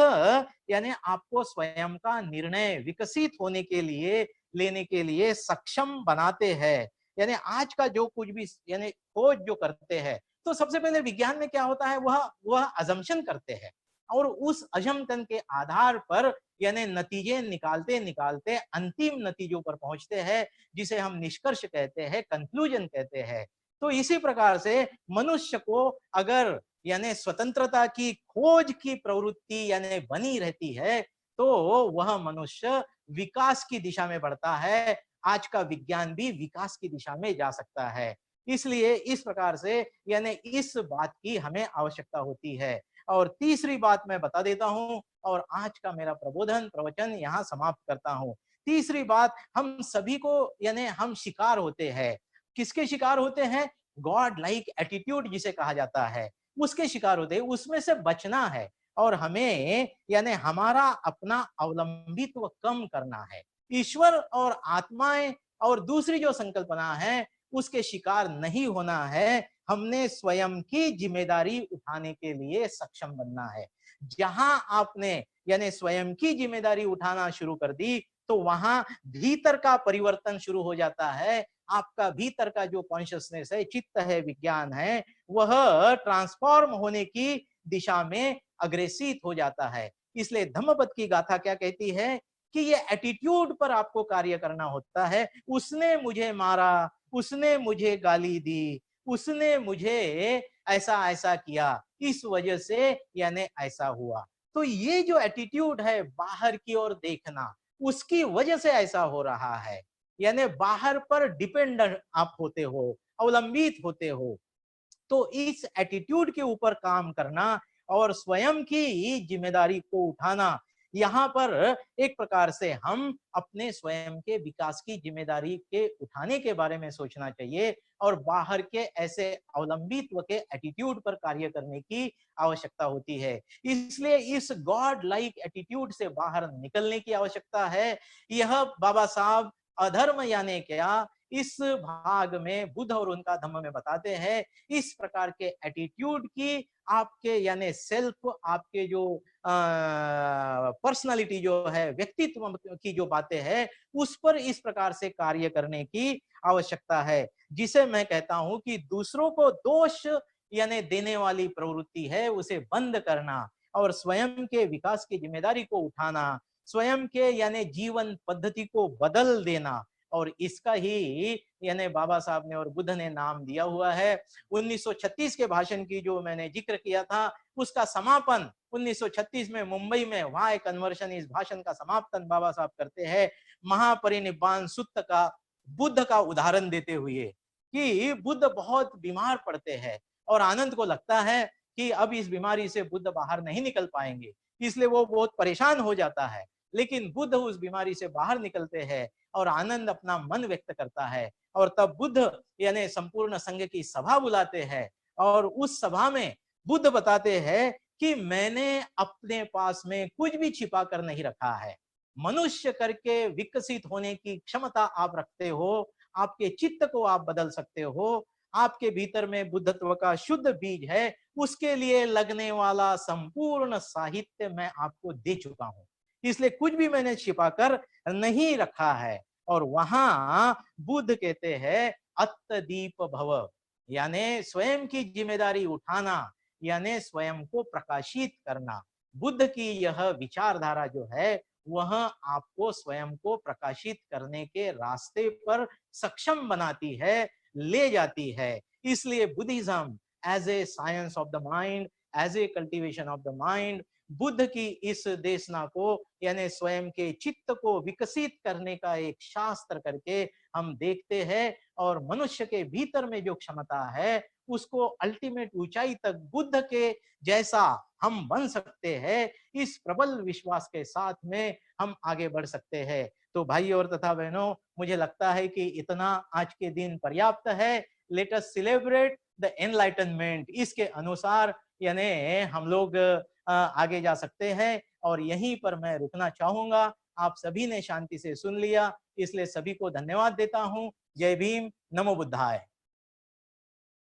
यानी आपको स्वयं का निर्णय विकसित होने के लिए, लेने के लिए सक्षम बनाते हैं। यानी आज का जो कुछ भी यानी खोज जो करते हैं, तो सबसे पहले विज्ञान में क्या होता है, वह अजम्पशन करते हैं और उस अजम्पशन के आधार पर यानी नतीजे निकालते निकालते अंतिम नतीजों पर पहुंचते हैं, जिसे हम निष्कर्ष कहते हैं, कंक्लूजन कहते हैं। तो इसी प्रकार से मनुष्य को अगर यानी स्वतंत्रता की खोज की प्रवृत्ति यानी बनी रहती है, तो वह मनुष्य विकास की दिशा में बढ़ता है। आज का विज्ञान भी विकास की दिशा में जा सकता है। इसलिए इस प्रकार से यानी इस बात की हमें आवश्यकता होती है। और तीसरी बात मैं बता देता हूं और आज का मेरा प्रवचन यहां समाप्त करता हूं। तीसरी बात, हम सभी को यानी हम शिकार होते हैं। किसके शिकार होते हैं? गॉड लाइक एटीट्यूड जिसे कहा जाता है, उसके शिकार होते हैं। उसमें से बचना है और हमें यानी हमारा अपना अवलंबित्व कम करना है। ईश्वर और आत्माएं और दूसरी जो संकल्पना है उसके शिकार नहीं होना है। हमने स्वयं की जिम्मेदारी उठाने के लिए सक्षम बनना है। जहां आपने यानी स्वयं की जिम्मेदारी उठाना शुरू कर दी, तो वहां भीतर का परिवर्तन शुरू हो जाता है। आपका भीतर का जो कॉन्शियसनेस है, चित्त है, विज्ञान है, वह ट्रांसफॉर्म होने की दिशा में अग्रेसित हो जाता है। इसलिए धम्मपद की गाथा क्या कहती है कि ये एटीट्यूड पर आपको कार्य करना होता है। उसने मुझे मारा, उसने मुझे गाली दी, उसने मुझे ऐसा ऐसा किया, इस वजह से यानी ऐसा हुआ। तो ये जो एटीट्यूड है बाहर की ओर देखना, उसकी वजह से ऐसा हो रहा है। यानी बाहर पर डिपेंडेंट आप होते हो, अवलंबित होते हो। तो इस एटीट्यूड के ऊपर काम करना और स्वयं की जिम्मेदारी को उठाना, यहाँ पर एक प्रकार से हम अपने स्वयं के विकास की जिम्मेदारी के उठाने के बारे में सोचना चाहिए और बाहर के ऐसे अवलंबित्व के एटीट्यूड पर कार्य करने की आवश्यकता होती है। इसलिए इस गॉड लाइक एटीट्यूड से बाहर निकलने की आवश्यकता है। यह बाबा साहब अधर्म यानी क्या, इस भाग में बुद्ध और उनका धम्म में बताते हैं। इस प्रकार के एटीट्यूड की आपके यानी सेल्फ, आपके जो पर्सनालिटी जो है, व्यक्तित्व की जो बातें हैं, उस पर इस प्रकार से कार्य करने की आवश्यकता है, जिसे मैं कहता हूं कि दूसरों को दोष यानी देने वाली प्रवृत्ति है, उसे बंद करना और स्वयं के विकास की जिम्मेदारी को उठाना, स्वयं के यानी जीवन पद्धति को बदल देना। और इसका ही यानी बाबा साहब ने और बुद्ध ने नाम दिया हुआ है। 1936 के भाषण की जो मैंने जिक्र किया था, उसका समापन 1936 में मुंबई में व्हाई कन्वर्शन, इस भाषण का समापन बाबा साहब करते हैं महापरिनिब्बाण सूत्र का बुद्ध का उदाहरण देते हुए, कि बुद्ध बहुत बीमार पड़ते हैं और आनंद को लगता है कि अब इस बीमारी से बुद्ध बाहर नहीं निकल पाएंगे, इसलिए वो बहुत परेशान हो जाता है। लेकिन बुद्ध उस बीमारी से बाहर निकलते हैं और आनंद अपना मन व्यक्त करता है। और तब बुद्ध यानी संपूर्ण संघ की सभा बुलाते हैं और उस सभा में बुद्ध बताते हैं कि मैंने अपने पास में कुछ भी छिपा कर नहीं रखा है। मनुष्य करके विकसित होने की क्षमता आप रखते हो, आपके चित्त को आप बदल सकते हो, आपके भीतर में बुद्धत्व का शुद्ध बीज है, उसके लिए लगने वाला संपूर्ण साहित्य मैं आपको दे चुका हूं। इसलिए कुछ भी मैंने छिपा कर नहीं रखा है। और वहां बुद्ध कहते हैं अत्तदीप भव, यानी स्वयं की जिम्मेदारी उठाना, यानी स्वयं को प्रकाशित करना। बुद्ध की यह विचारधारा जो है, वह आपको स्वयं को प्रकाशित करने के रास्ते पर सक्षम बनाती है, ले जाती है। इसलिए Buddhism as a science of the mind, as a cultivation of the mind, Buddha की इस देशना को यानी स्वयं के चित्त को विकसित करने का एक शास्त्र करके हम देखते हैं। और मनुष्य के भीतर में जो क्षमता है, उसको अल्टीमेट ऊंचाई तक बुद्ध के जैसा हम बन सकते हैं। इस प्रबल विश्वास के साथ में हम आगे बढ़ सकते हैं। तो भाई और तथा बहनों, मुझे लगता है कि इतना आज के दिन पर्याप्त है। Let us celebrate the enlightenment. इसके अनुसार यानी हम लोग आगे जा सकते हैं। और यहीं पर मैं रुकना चाहूंगा। आप सभी ने शांति से सुन लिया, इसलिए सभी को धन्यवाद देता हूं। जय भीम, नमो बुद्धाय।